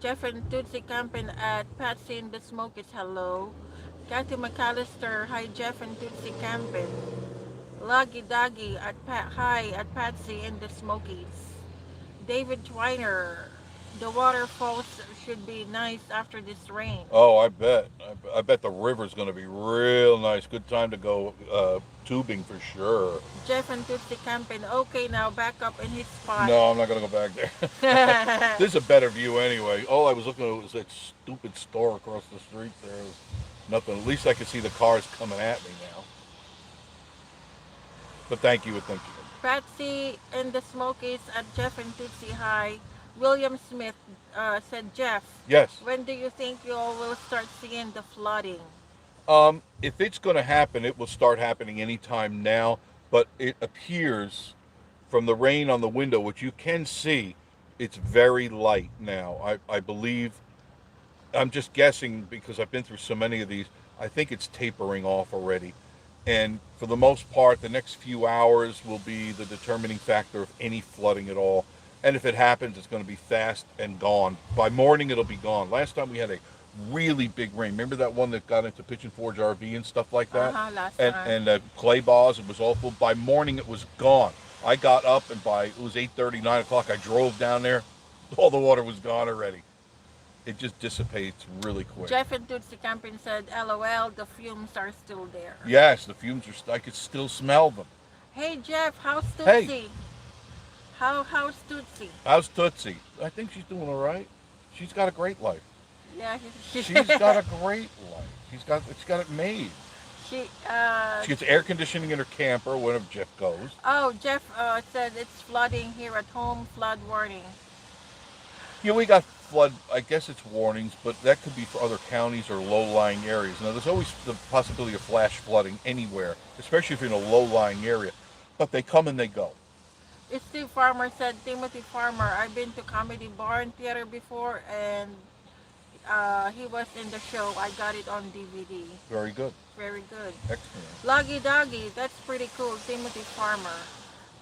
Jeff and Tootsie Camping at Patsy and the Smokies. Hello. Kathy McAllister. Hi, Jeff and Tootsie Camping. Loggy Doggy at Hi at Patsy and the Smokies. David Twiner. The waterfalls should be nice after this rain. Oh, I bet. I bet the river's going to be real nice. Good time to go tubing for sure. Jeff and Tootsie Camping. Okay, now back up in his spot. No, I'm not going to go back there. This is a better view anyway. All I was looking at was that stupid store across the street there. It was nothing. At least I could see the cars coming at me now. But thank you. Patsy and the Smokies at Jeff and Tootsie High. William Smith said, Jeff, Yes. when do you think you all will start seeing the flooding? If it's going to happen, it will start happening anytime now. But it appears from the rain on the window, which you can see, it's very light now. I believe, I'm just guessing because I've been through so many of these, I think it's tapering off already. And for the most part, the next few hours will be the determining factor of any flooding at all. And if it happens, it's going to be fast and gone. By morning, it'll be gone. Last time we had a really big rain. Remember that one that got into Pigeon Forge RV and stuff like that? Last and time. and clay balls, it was awful. By morning, it was gone. I got up, and it was 8:30, 9 o'clock. I drove down there. All the water was gone already. It just dissipates really quick. Jeff and Tootsie Camping said, LOL, the fumes are still there. Yes, the fumes are. I could still smell them. Hey, Jeff, how's Tootsie? Hey. How's Tootsie? How's Tootsie? I think she's doing all right. She's got a great life. Yeah, She's got a great life. She's got it made. She gets air conditioning in her camper whenever Jeff goes. Oh, Jeff said it's flooding here at home. Flood warning. Yeah, we got flood. I guess it's warnings, but that could be for other counties or low-lying areas. Now, there's always the possibility of flash flooding anywhere, especially if you're in a low-lying area. But they come and they go. Steve Farmer said, Timothy Farmer, I've been to Comedy Barn Theater before, and he was in the show. I got it on DVD. Very good. Very good. Excellent. Loggy Doggy, that's pretty cool. Timothy Farmer.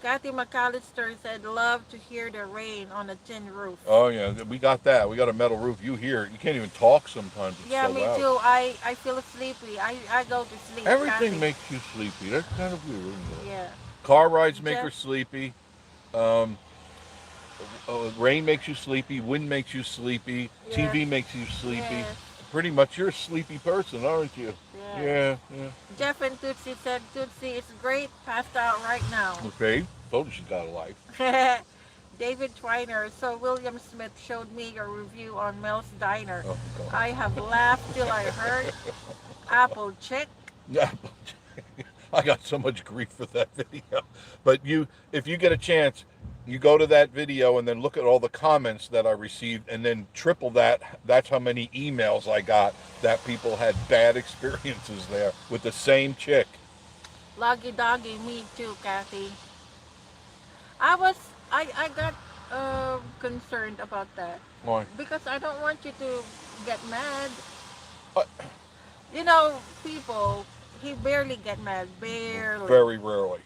Kathy McAllister said, love to hear the rain on a tin roof. Oh, yeah, we got that. We got a metal roof. You hear it. You can't even talk sometimes. It's Yeah, so me loud. too. I feel sleepy. I go to sleep. Everything Kathy. makes you sleepy. That's kind of weird, isn't it? Yeah. Car rides make Jeff- her sleepy. Rain makes you sleepy. Wind makes you sleepy. Yeah. TV makes you sleepy. Yes. Pretty much you're a sleepy person, aren't you? Yeah. Yeah. Jeff and Tootsie said, Tootsie is great. Passed out right now. Okay. Told you she's got a life. David Twiner. So William Smith showed me your review on Mel's Diner. Oh, God. I have laughed till I heard apple chick. Yeah. I got so much grief for that video. But if you get a chance, you go to that video and then look at all the comments that I received and then triple that. That's how many emails I got that people had bad experiences there with the same chick. Loggy Doggy, me too, Kathy. I got concerned about that. Why? Because I don't want you to get mad. Uh, You know, people, he barely get mad. Barely. Very rarely.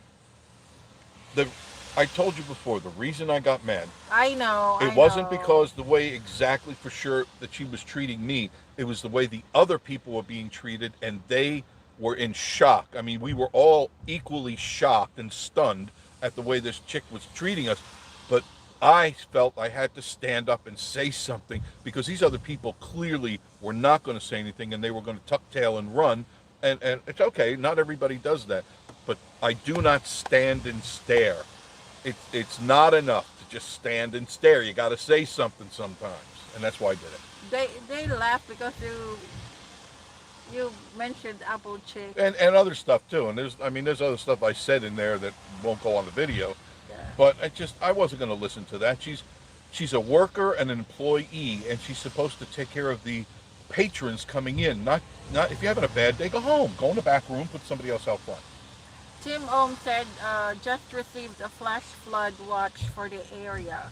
I told you before, the reason I got mad, I know. it wasn't because the way exactly for sure that she was treating me. It was the way the other people were being treated, and they were in shock. I mean, we were all equally shocked and stunned at the way this chick was treating us. But I felt I had to stand up and say something because these other people clearly were not going to say anything and they were going to tuck tail and run. And it's okay, not everybody does that. But I do not stand and stare. It's not enough to just stand and stare. You got to say something sometimes. And that's why I did it. They laugh because you mentioned apple chick. And other stuff too. And there's other stuff I said in there that won't go on the video. Yeah. But I wasn't going to listen to that. She's a worker and an employee, and she's supposed to take care of the patrons coming in. Not if you're having a bad day, go home, go in the back room, put somebody else out front. Tim Ohm said, just received a flash flood watch for the area.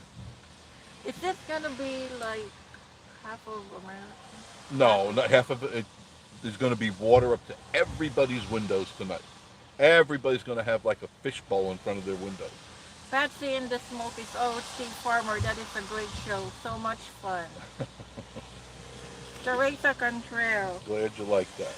Is this gonna be like half of America? No, not half of it. There's going to be water up to everybody's windows tonight. Everybody's going to have like a fishbowl in front of their window. Patsy in the Smoke is always Steve Farmer. That is a great show. So much fun. Teresa Contrell. Glad you like that.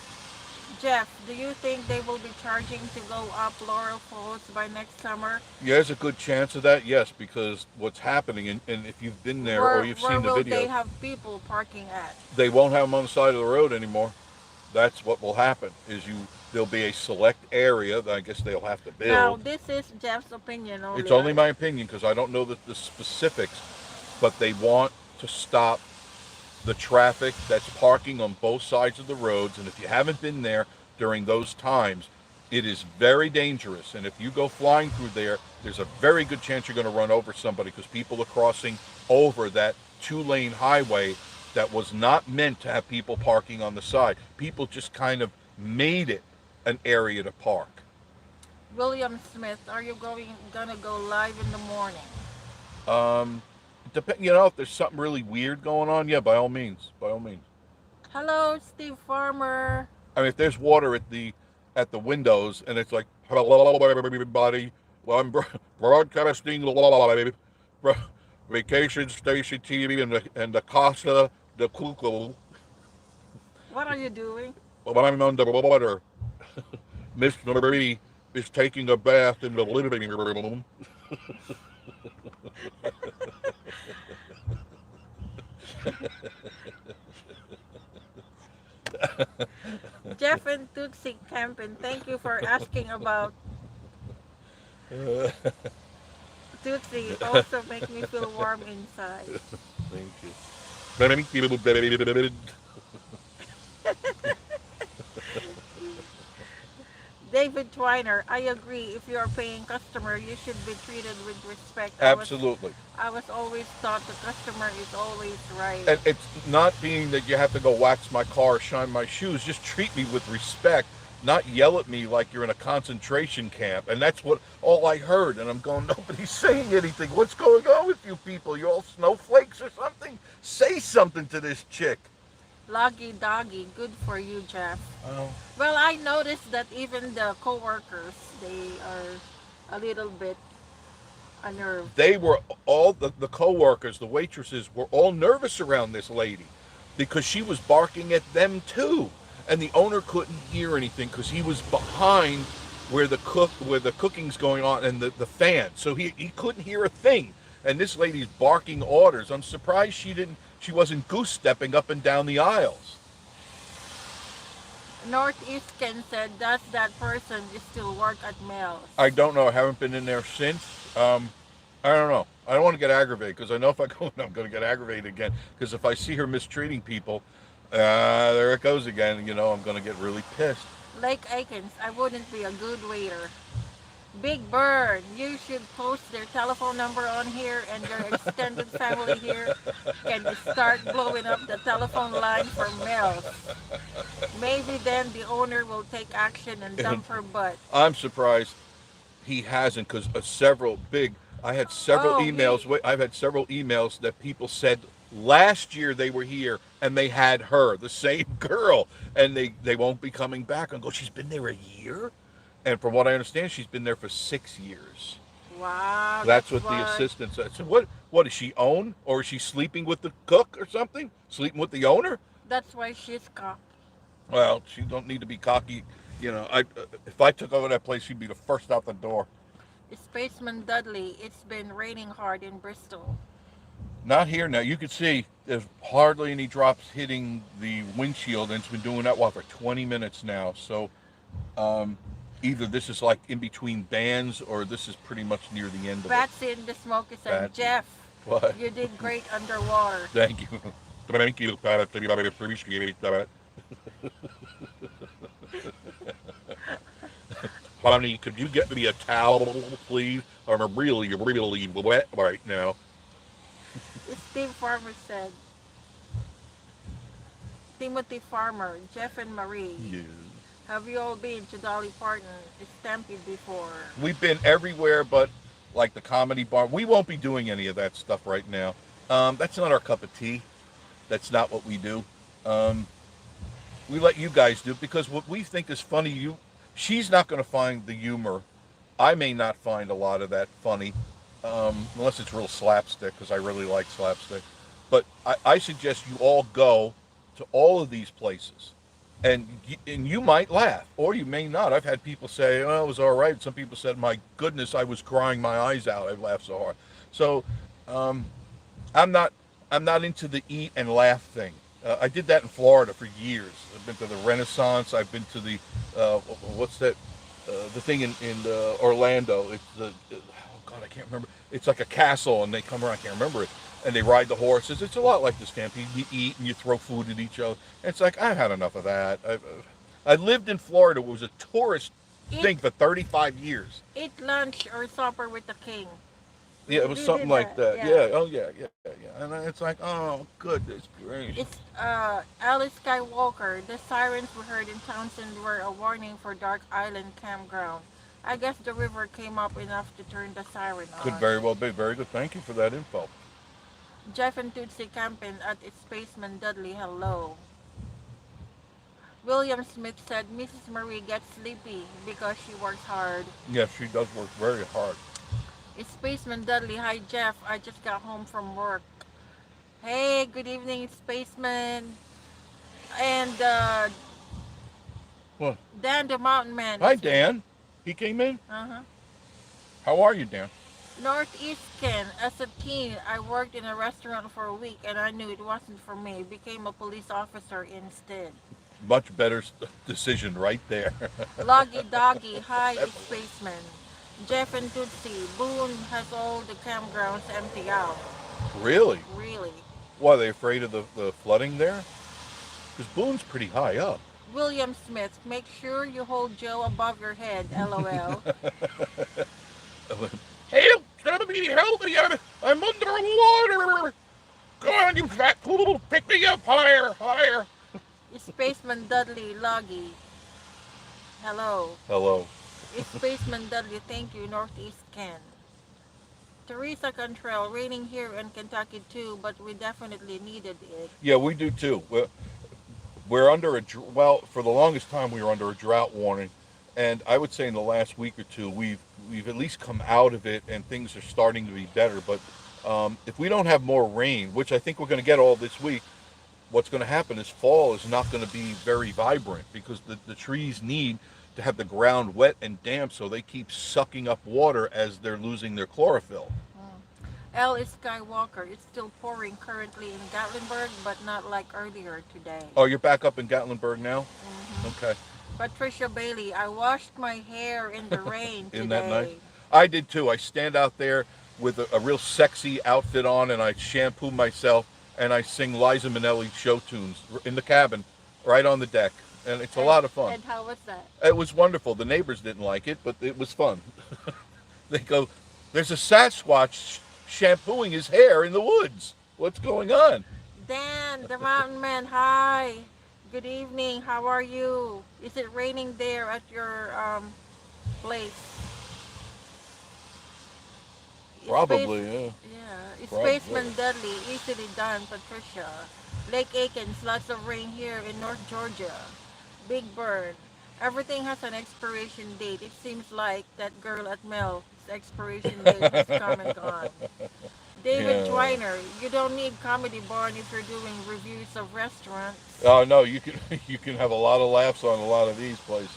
Jeff, do you think they will be charging to go up Laurel Falls by next summer? Yeah, there's a good chance of that, yes, because what's happening, and if you've been there or you've seen the Where will video, they have people parking at? they won't have them on the side of the road anymore. That's what will happen. There'll be a select area that I guess they'll have to build. Now, this is Jeff's opinion only. It's only my opinion because I don't know the specifics, but they want to stop the traffic that's parking on both sides of the roads. And if you haven't been there during those times, it is very dangerous. And if you go flying through there, there's a very good chance you're going to run over somebody because people are crossing over that 2-lane highway that was not meant to have people parking on the side. People just kind of made it an area to park. William Smith, are you gonna go live in the morning? If there's something really weird going on, yeah, by all means, by all means. Hello, Steve Farmer. I mean, if there's water at the windows and it's like, hello everybody, well, I'm broadcasting live, Vacation Station TV and the Casa de Cuckoo. What are you doing? When I'm underwater, Miss Marie is taking a bath in the living room. Jeff and Tootsie Campin, thank you for asking about Tootsie. Also make me feel warm inside. Thank you. David Twiner, I agree. If you're a paying customer, you should be treated with respect. Absolutely. I was always taught the customer is always right. And it's not being that you have to go wax my car, shine my shoes. Just treat me with respect, not yell at me like you're in a concentration camp. And that's what all I heard. And I'm going, nobody's saying anything. What's going on with you people? You all snowflakes or something? Say something to this chick. Loggy doggy, good for you, Jeff. Oh. Well, I noticed that even the co-workers, they are a little bit unnerved. They were all, the co-workers, the waitresses, were all nervous around this lady because she was barking at them too. And the owner couldn't hear anything because he was behind where the cooking's going on and the fan. So he couldn't hear a thing. And this lady's barking orders. I'm surprised she wasn't goose stepping up and down the aisles. Northeast Ken said, does that person still work at Mel's? I don't know. I haven't been in there since. I don't know. I don't want to get aggravated because I know if I go in, I'm going to get aggravated again. Because if I see her mistreating people, there it goes again. I'm going to get really pissed. Lake Aikens, I wouldn't be a good waiter. Big Bird, you should post their telephone number on here and your extended family here can start blowing up the telephone line for Mel's. Maybe then the owner will take action and dump her butt. I'm surprised he hasn't because I had several emails. I've had several emails that people said last year they were here and they had her, the same girl, and they won't be coming back. I go, she's been there a year? And from what I understand, she's been there for 6 years. Wow. That's what the assistant said. So what does she own? Or is she sleeping with the cook or something? Sleeping with the owner? That's why she's cocky. Well, she don't need to be cocky You know, I if I took over that place, she'd be the first out the door. Spaceman Dudley, it's been raining hard in Bristol. Not here now. You can see there's hardly any drops hitting the windshield, and it's been doing that for 20 minutes now. So um, either this is like in between bands, or this is pretty much near the end of it. Batsy in the Smoky said, That's Jeff, what. you did great underwater. Thank you. Thank you. Appreciate that. Honey, could you get me a towel, please? I'm really, really wet right now. Steve Farmer said, Timothy Farmer, Jeff and Marie, Yeah. have you all been to Dolly Parton Stampede before? We've been everywhere but like the comedy bar. We won't be doing any of that stuff right now. That's not our cup of tea. That's not what we do. Um, we let you guys do it because what we think is funny, she's not going to find the humor. I may not find a lot of that funny, unless it's real slapstick, because I really like slapstick. But I suggest you all go to all of these places, and you might laugh, or you may not. I've had people say, "Oh, it was all right." Some people said, "My goodness, I was crying my eyes out. I laughed so hard." So um, I'm not I'm not into the eat and laugh thing. I did that in Florida for years. I've been to the Renaissance. I've been to the what's that? The thing in Orlando. It's oh God, I can't remember. It's like a castle, and they come around. I can't remember it. And they ride the horses. It's a lot like the Stampede. You eat and you throw food at each other. And it's like I've had enough of that. I lived in Florida. It was a tourist Eat, thing for 35 years. eat lunch or supper with the king. Yeah, it was You something did like that, that. yeah. Yeah. Oh yeah, yeah, yeah. And it's like, oh goodness gracious. It's Alice Skywalker. The sirens we heard in Townsend were a warning for Dark Island campground. I guess the river came up enough to turn the siren Could on. very well be. Very good. Thank you for that info. Jeff and Tootsie camping at Spaceman Dudley. Hello. William Smith said Mrs. Marie gets sleepy because she works hard. Yes, she does work very hard. Spaceman Dudley, hi Jeff. I just got home from work. Hey, good evening, Spaceman. And Well, Dan the Mountain Man hi is Dan. He came in. uh-huh. How are you, Dan? Northeast Ken. As a teen, I worked in a restaurant for a week and I knew it wasn't for me. Became a police officer instead. Much better decision right there. Loggy Doggy, hi Spaceman. Jeff and Tootsie, Boone has all the campgrounds empty out. Really? Really. Why, are they afraid of the flooding there? Because Boone's pretty high up. William Smith, make sure you hold Joe above your head, lol. Help! Somebody help me! I'm underwater! Come on, you fat fool! Pick me up higher, higher! Spaceman Dudley Loggy, hello. Hello. Spaceman Dudley, thank you, Northeast Ken. Teresa Cantrell, raining here in Kentucky too, but we definitely needed it. Yeah, we do too. We're under well, for the longest time we were under a drought warning, and I would say in the last week or two we've at least come out of it, and things are starting to be better. But if we don't have more rain, which I think we're going to get all this week, what's going to happen is fall is not going to be very vibrant because the trees need to have the ground wet and damp, so they keep sucking up water as they're losing their chlorophyll. Mm. L is Skywalker. It's still pouring currently in Gatlinburg, but not like earlier today. Oh, you're back up in Gatlinburg now? Hmm. Okay. Patricia Bailey, I washed my hair in the rain Isn't that nice? today. I did too. I stand out there with a real sexy outfit on, and I shampoo myself, and I sing Liza Minnelli show tunes in the cabin, right on the deck, and it's a lot of fun. And how was that? It was wonderful. The neighbors didn't like it, but it was fun. They go, "There's a Sasquatch shampooing his hair in the woods. What's going on?" Dan, the mountain man, hi. Good evening. How are you? Is it raining there at your place? Probably, yeah. Yeah. It's Probably. Spaceman Dudley. Easily done, Patricia. Lake Aikens, lots of rain here in North Georgia. Big Bird. Everything has an expiration date. It seems like that girl at Mel's expiration date has come and gone. David Yeah. Twiner, you don't need Comedy Barn if you're doing reviews of restaurants. Oh no, you can you can have a lot of laughs on a lot of these places.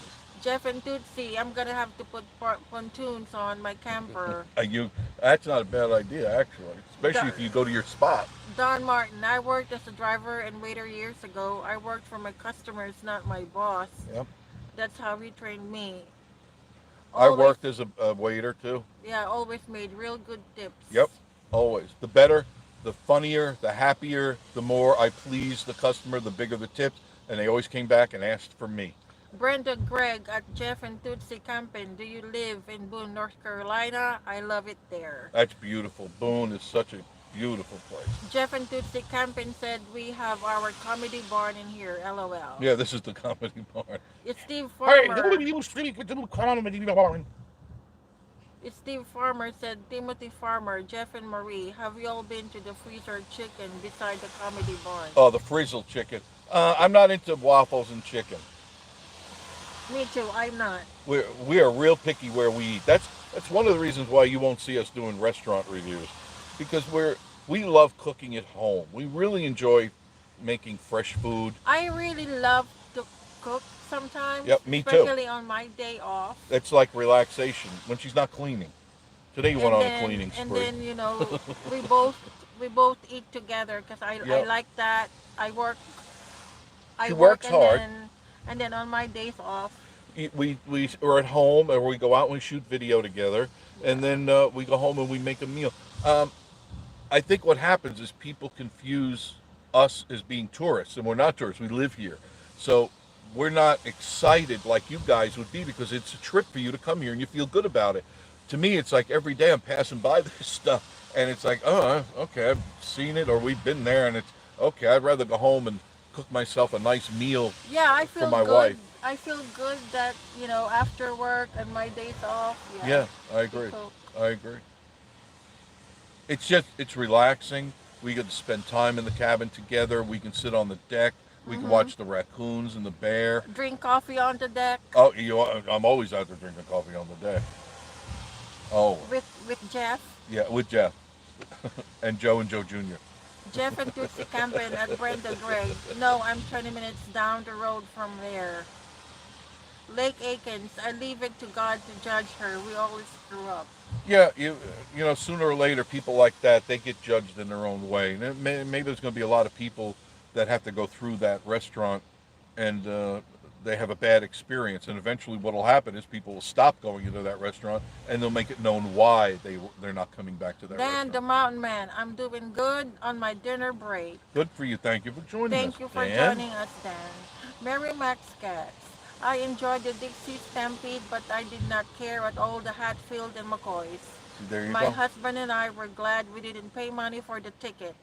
Jeff and Tootsie, I'm gonna have to put pontoons on my camper. You that's not a bad idea actually, especially if you go to your spot. Don Martin, I worked as a driver and waiter years ago. I worked for my customers, not my boss. Yep. That's how he trained me. I Always, worked as a waiter too. yeah, always made real good Yep. tips. Always. The better, the funnier, the happier, the more I pleased the customer, the bigger the tips, and they always came back and asked for me. Brenda Gregg at Jeff and Tootsie Camping. Do you live in Boone, North Carolina? I love it there. That's beautiful. Boone is such a beautiful place. Jeff and Tootsie Camping said we have our comedy barn in here. LOL. Yeah, this is the comedy bar. It's Steve Hey, Farmer. you speak with the economy. It's Steve Farmer said Timothy Farmer, Jeff and Marie. Have you all been to the freezer chicken beside the comedy barn? Oh, the frizzle chicken. I'm not into waffles and chicken. Me too. I'm not. We are real picky where we eat. That's one of the reasons why you won't see us doing restaurant reviews, because we love cooking at home. We really enjoy making fresh food. I really love to cook sometimes, Yep, me too. especially on my day off. It's like relaxation when she's not cleaning. Today you went And on a then cleaning and spree. then we both we both eat together because I Yep. like that. I She work works hard. and then on my days off. We are at home, or we go out and we shoot video together, and Yeah. then we go home and we make a meal. I think what happens is people confuse us as being tourists, and we're not tourists. We live here, so we're not excited like you guys would be, because it's a trip for you to come here and you feel good about it. To me, it's like every day I'm passing by this stuff, and it's like, oh, okay, I've seen it, or we've been there, and it's okay. I'd rather go home and cook myself a nice meal Yeah, I for feel my good. wife. I feel good that after work and my days off. Yeah, I to agree. cook. I agree. It's relaxing. We get to spend time in the cabin together. We can sit on the deck. We can Hmm. watch the raccoons and the bear. Drink coffee on the deck Oh, I'm always out there drinking coffee on the deck. Oh, with Jeff. yeah, with Jeff and Joe Jr. Jeff and Tootsie Camping at Brenda Gray. No, I'm 20 minutes down the road from there. Lake Aikens. I leave it to God to judge her. We always screw up. Yeah, sooner or later, people like that, they get judged in their own way. And maybe there's going to be a lot of people that have to go through that restaurant, and they have a bad experience. And eventually, what will happen is people will stop going into that restaurant, and they'll make it known why they're not coming back to that Dan the restaurant. Mountain Man. I'm doing good on my dinner break. Good for you. Thank you for joining us, Thank you for Dan. joining us, Dan. Mary Max Cats. I enjoyed the Dixie Stampede, but I did not care at all the Hatfield and McCoys. There you My go. husband and I were glad we didn't pay money for the tickets.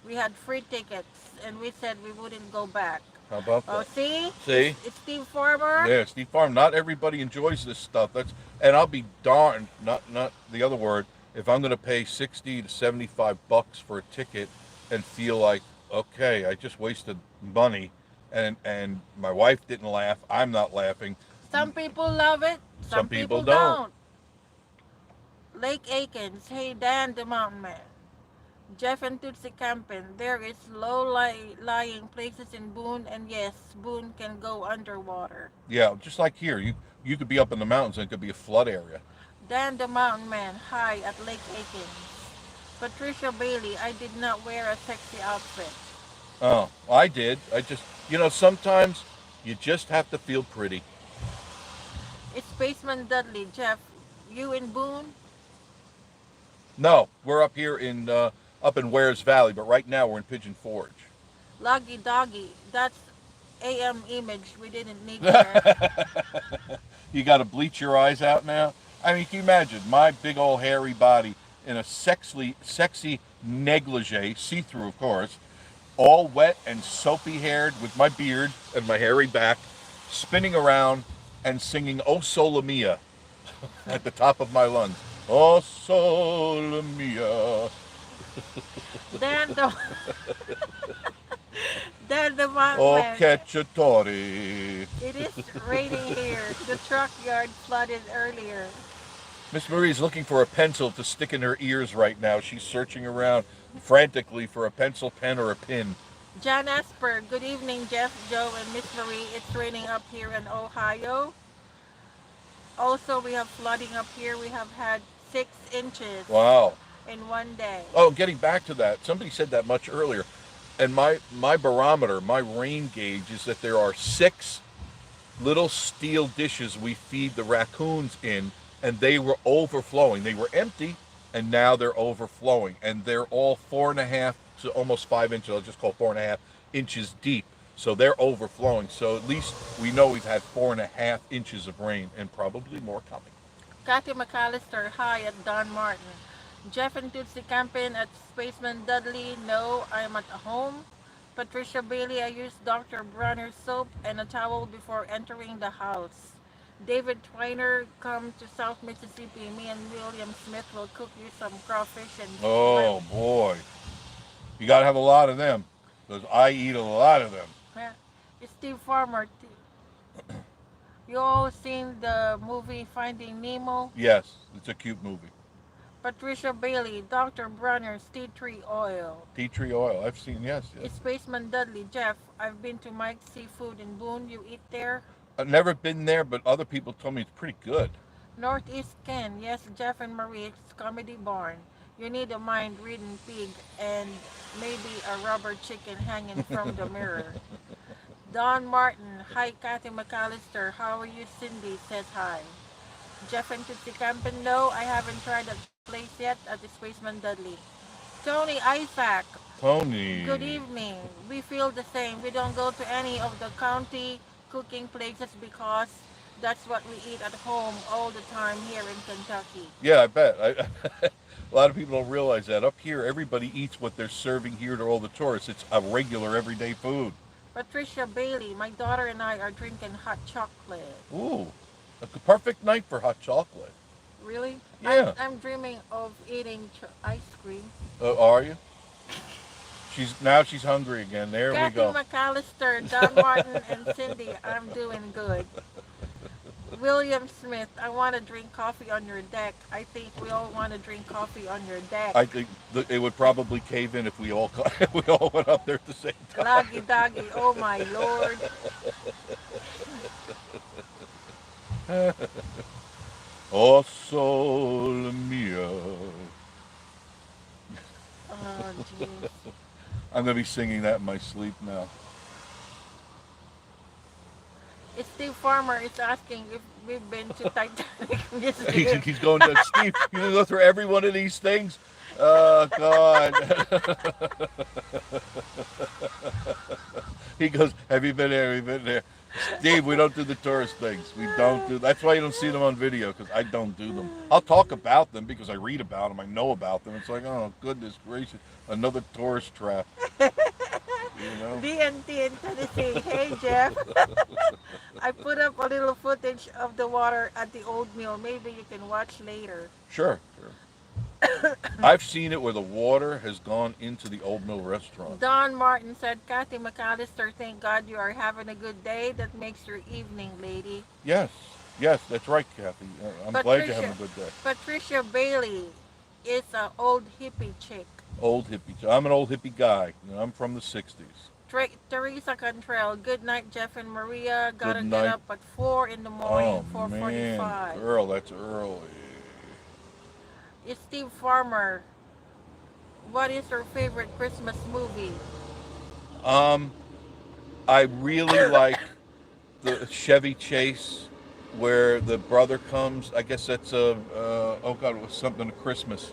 We had free tickets, and we said we wouldn't go back. How about Oh, that? see? See? It's Steve Farmer. Yeah, Steve Farm. Not everybody enjoys this stuff. And I'll be darned, not the other word, if I'm going to pay 60 to 75 bucks for a ticket and feel like, okay, I just wasted money, and my wife didn't laugh, I'm not laughing. Some people love it, Some some people people don't. don't. Lake Aikens. Hey, Dan the Mountain Man. Jeff and Tootsie Camping. There is low-lying places in Boone, and yes, Boone can go underwater. Yeah, just like here, you could be up in the mountains and it could be a flood area. Dan the Mountain Man. Hi at Lake Aikens. Patricia Bailey. I did not wear a sexy outfit. Oh, I did. I just, sometimes you just have to feel pretty. It's Spaceman Dudley. Jeff, you in Boone? No, we're up here up in Wares Valley, but right now we're in Pigeon Forge. Loggy Doggy. That's AM image we didn't need there. You got to bleach your eyes out now. I mean, can you imagine my big old hairy body in a sexy negligee, see-through, of course, all wet and soapy haired with my beard and my hairy back, spinning around and singing "Oh Sole Mia" at the top of my lungs. Oh Sole Mia. Dan the Dan the Mountain Oh Man. Cacciatore. It is raining here. The truck yard flooded earlier. Miss Marie's looking for a pencil to stick in her ears right now. She's searching around frantically for a pencil, pen, or a pin. John Asper, good evening, Jeff, Joe, and Miss Marie. It's raining up here in Ohio. Also, we have flooding up here. We have had 6 inches Wow. in one day. Oh, getting back to that, somebody said that much earlier. And my barometer, my rain gauge is that there are 6 little steel dishes we feed the raccoons in, and they were overflowing. They were empty, and now they're overflowing, and they're all 4.5 to almost 5 inches. I'll just call 4.5 inches deep. So they're overflowing. So at least we know we've had 4.5 inches of rain, and probably more coming. Kathy McAllister, hi at Don Martin. Jeff and Tootsie camping at Spaceman Dudley. No, I'm at home. Patricia Bailey, I used Dr. Bronner's soap and a towel before entering the house. David Twiner, come to South Mississippi. Me and William Smith will cook you some crawfish and shrimp. Oh boy, you got to have a lot of them, because I eat a lot of them. Yeah. Steve Farmer, you all seen the movie Finding Nemo? Yes, it's a cute movie. Patricia Bailey, Dr. Bronner's tea tree oil. Tea tree oil. I've seen. Yes, yes. Spaceman Dudley, Jeff, I've been to Mike's Seafood in Boone. You eat there? I've never been there, but other people told me it's pretty good. Northeast Ken, yes, Jeff and Marie, it's Comedy Barn. You need a mind-reading pig and maybe a rubber chicken hanging from the mirror. Don Martin, hi Kathy McAllister, how are you? Cindy says hi. Jeff and Tootsie Campin, no, I haven't tried that place yet at the Spaceman Dudley. Tony Isaac, Tony. good evening. We feel the same. We don't go to any of the county cooking places because that's what we eat at home all the time here in Kentucky. Yeah, I bet. A lot of people don't realize that. Up here, everybody eats what they're serving here to all the tourists. It's a regular, everyday food. Patricia Bailey, my daughter and I are drinking hot chocolate. Ooh, a perfect night for hot chocolate. Really? Yeah. I'm dreaming of eating ice cream. Are you? She's hungry again. There we Kathy go. McAllister, Don Martin, and Cindy, I'm doing good. William Smith, I want to drink coffee on your deck. I think we all want to drink coffee on your deck. I think it would probably cave in if we all if we all went up there at the same time. Loggy doggy, oh my lord. Oh, sol mio. Oh, jeez. I'm gonna be singing that in my sleep now. It's Steve Farmer is asking if we've been to Titanic this He's, year. he's going to Steve. You gonna go through every one of these things? Oh God. He goes, have you been there? Have you been there? Steve, we don't do the tourist things. We don't do. That's why you don't see them on video, because I don't do them. I'll talk about them because I read about them. I know about them. It's like, oh goodness gracious, another tourist trap. You know. DNT in Tennessee. Hey Jeff. I put up a little footage of the water at the old mill. Maybe you can watch later. Sure, sure. I've seen it where the water has gone into the Old Mill restaurant. Don Martin said, Kathy McAllister, thank God you are having a good day. That makes your evening, lady. Yes, yes, that's right, Kathy. I'm glad you're having a good day. Patricia Bailey is an old hippie chick. Old hippie. I'm an old hippie guy. You know, I'm from the 60s. Teresa Cantrell, good night, Jeff and Maria. Gotta Good get night. up at 4 in the morning, Oh, 4:45. man, girl, that's early. It's Steve Farmer. What is your favorite Christmas movie? I really like the Chevy Chase where the brother comes. I guess that's oh God, it was something at Christmas.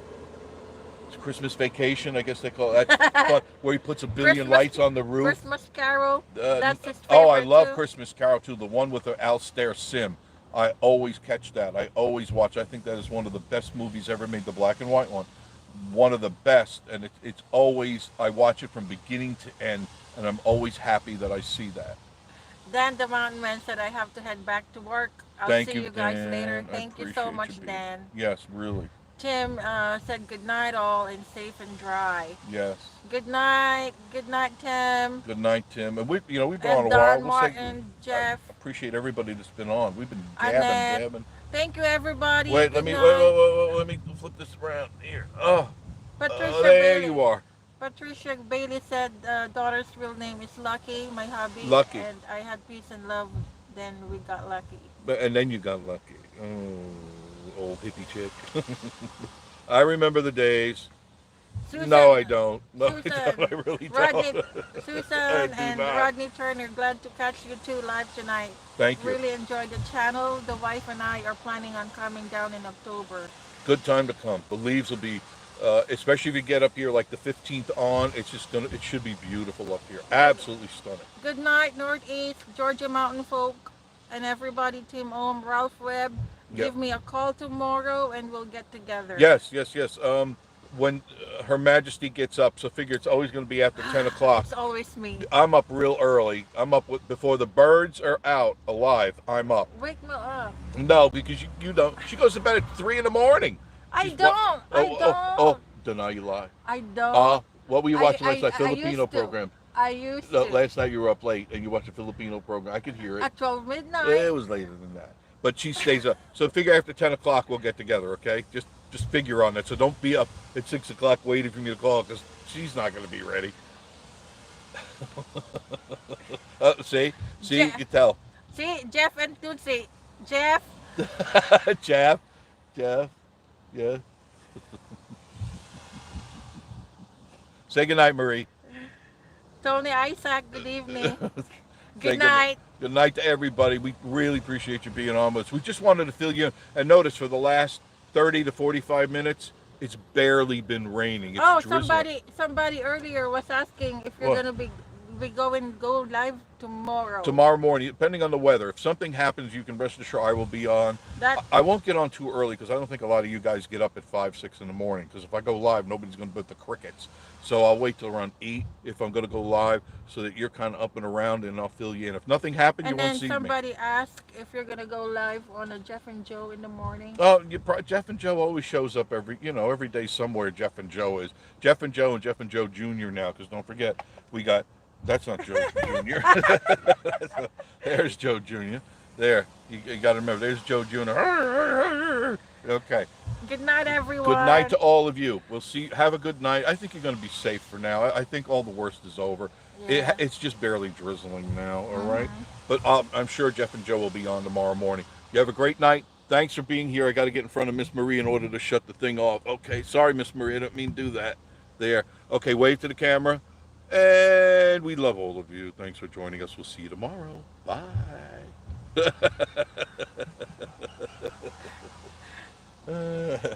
It's Christmas Vacation, I guess they call it. That's fun, where he puts a billion Christmas- lights on the roof. Christmas Carol. That's his favorite. Oh, I love too. Christmas Carol too. The one with the Alastair Sim. I always catch that. I always watch. I think that is one of the best movies ever made. The black and white one, one of the best. And it's always, I watch it from beginning to end, and I'm always happy that I see that. Dan the Mountain Man said I have to head back to work. I'll Thank see you, you guys Dan. later. I Thank you so appreciate much, you being- Dan. Yes, really. Tim said good night all and safe and dry. Yes. Good night. Good night, Tim. Good night, Tim. And we've been on And a while. Don We'll say- Martin, Jeff. I appreciate everybody that's been on. We've been Annette. gabbing. Thank you, everybody. Wait, Good let night. let me flip this around here. Oh, Patricia there Bailey. you are. Patricia Bailey said daughter's real name is Lucky, my hubby. Lucky. And I had peace and love, then we got lucky. And then you got lucky. Oh, old hippie chick. I remember the days. No, Susan, I don't. No, I don't. Susan, I really Rodney, don't. I Susan, do and not. Rodney Turner. Glad to catch you two live tonight. Thank you. Really enjoyed the channel. The wife and I are planning on coming down in October. Good time to come. The leaves will be, especially if you get up here like the 15th on. It's just gonna. It should be beautiful up here. Good, Absolutely stunning. good night, Northeast, Georgia Mountain folk, and everybody. Team Ohm, Ralph Webb. Yep. Give me a call tomorrow and we'll get together. Yes, yes, yes. When Her Majesty gets up, so figure it's always going to be after 10 o'clock. It's always me. I'm up real early. I'm up before the birds are out alive. I'm up. Wake me up. No, because you don't. She goes to bed at 3 in the morning. I She's don't. I Oh, don't. don't know you lie. I don't. What were you watching last night? I Filipino used to. program. I used No, to. last night you were up late and you watched a Filipino program. I could hear it. At 12 midnight. It was later than that. But she stays up. So figure after 10 o'clock we'll get together, okay? Just figure on that. So don't be up at 6 o'clock waiting for me to call because she's not going to be ready. See? You can tell. See, Jeff and Tootsie. Jeff, Jeff. Yeah. Say goodnight, Marie. Tony Isaac, good evening. Say Good night. Good night to everybody. We really appreciate you being on with us. We just wanted to fill you in. And notice for the last 30 to 45 minutes, it's barely been raining. It's Oh, drizzling. somebody earlier was asking if you're What? gonna be go live tomorrow. Tomorrow morning, depending on the weather. If something happens, you can rest assured I will be on. That I won't get on too early because I don't think a lot of you guys get up at 5, 6 in the morning. Because if I go live, nobody's going to put the crickets. So I'll wait till around 8 if I'm going to go live so that you're kind of up and around and I'll fill you in. If nothing happened, you and won't then see me. somebody asked if you're gonna go live on a Jeff and Joe in the morning. Oh, Jeff and Joe always shows up every day somewhere. Jeff and Joe is Jeff and Joe Jr. now. Because don't forget, we got that's not Joe Jr. There's Joe Jr. There, you got to remember. There's Joe Jr. Okay. Good night, everyone. Good night to all of you. We'll see. Have a good night. I think you're going to be safe for now. I think all the worst is over. Yeah. It's just barely drizzling now. All right. But I'm sure Jeff and Joe will be on tomorrow morning. You have a great night. Thanks for being here. I got to get in front of Miss Marie in order to shut the thing off. Okay. Sorry, Miss Marie. I didn't mean to do that. There. Okay. Wave to the camera. And we love all of you. Thanks for joining us. We'll see you tomorrow. Bye.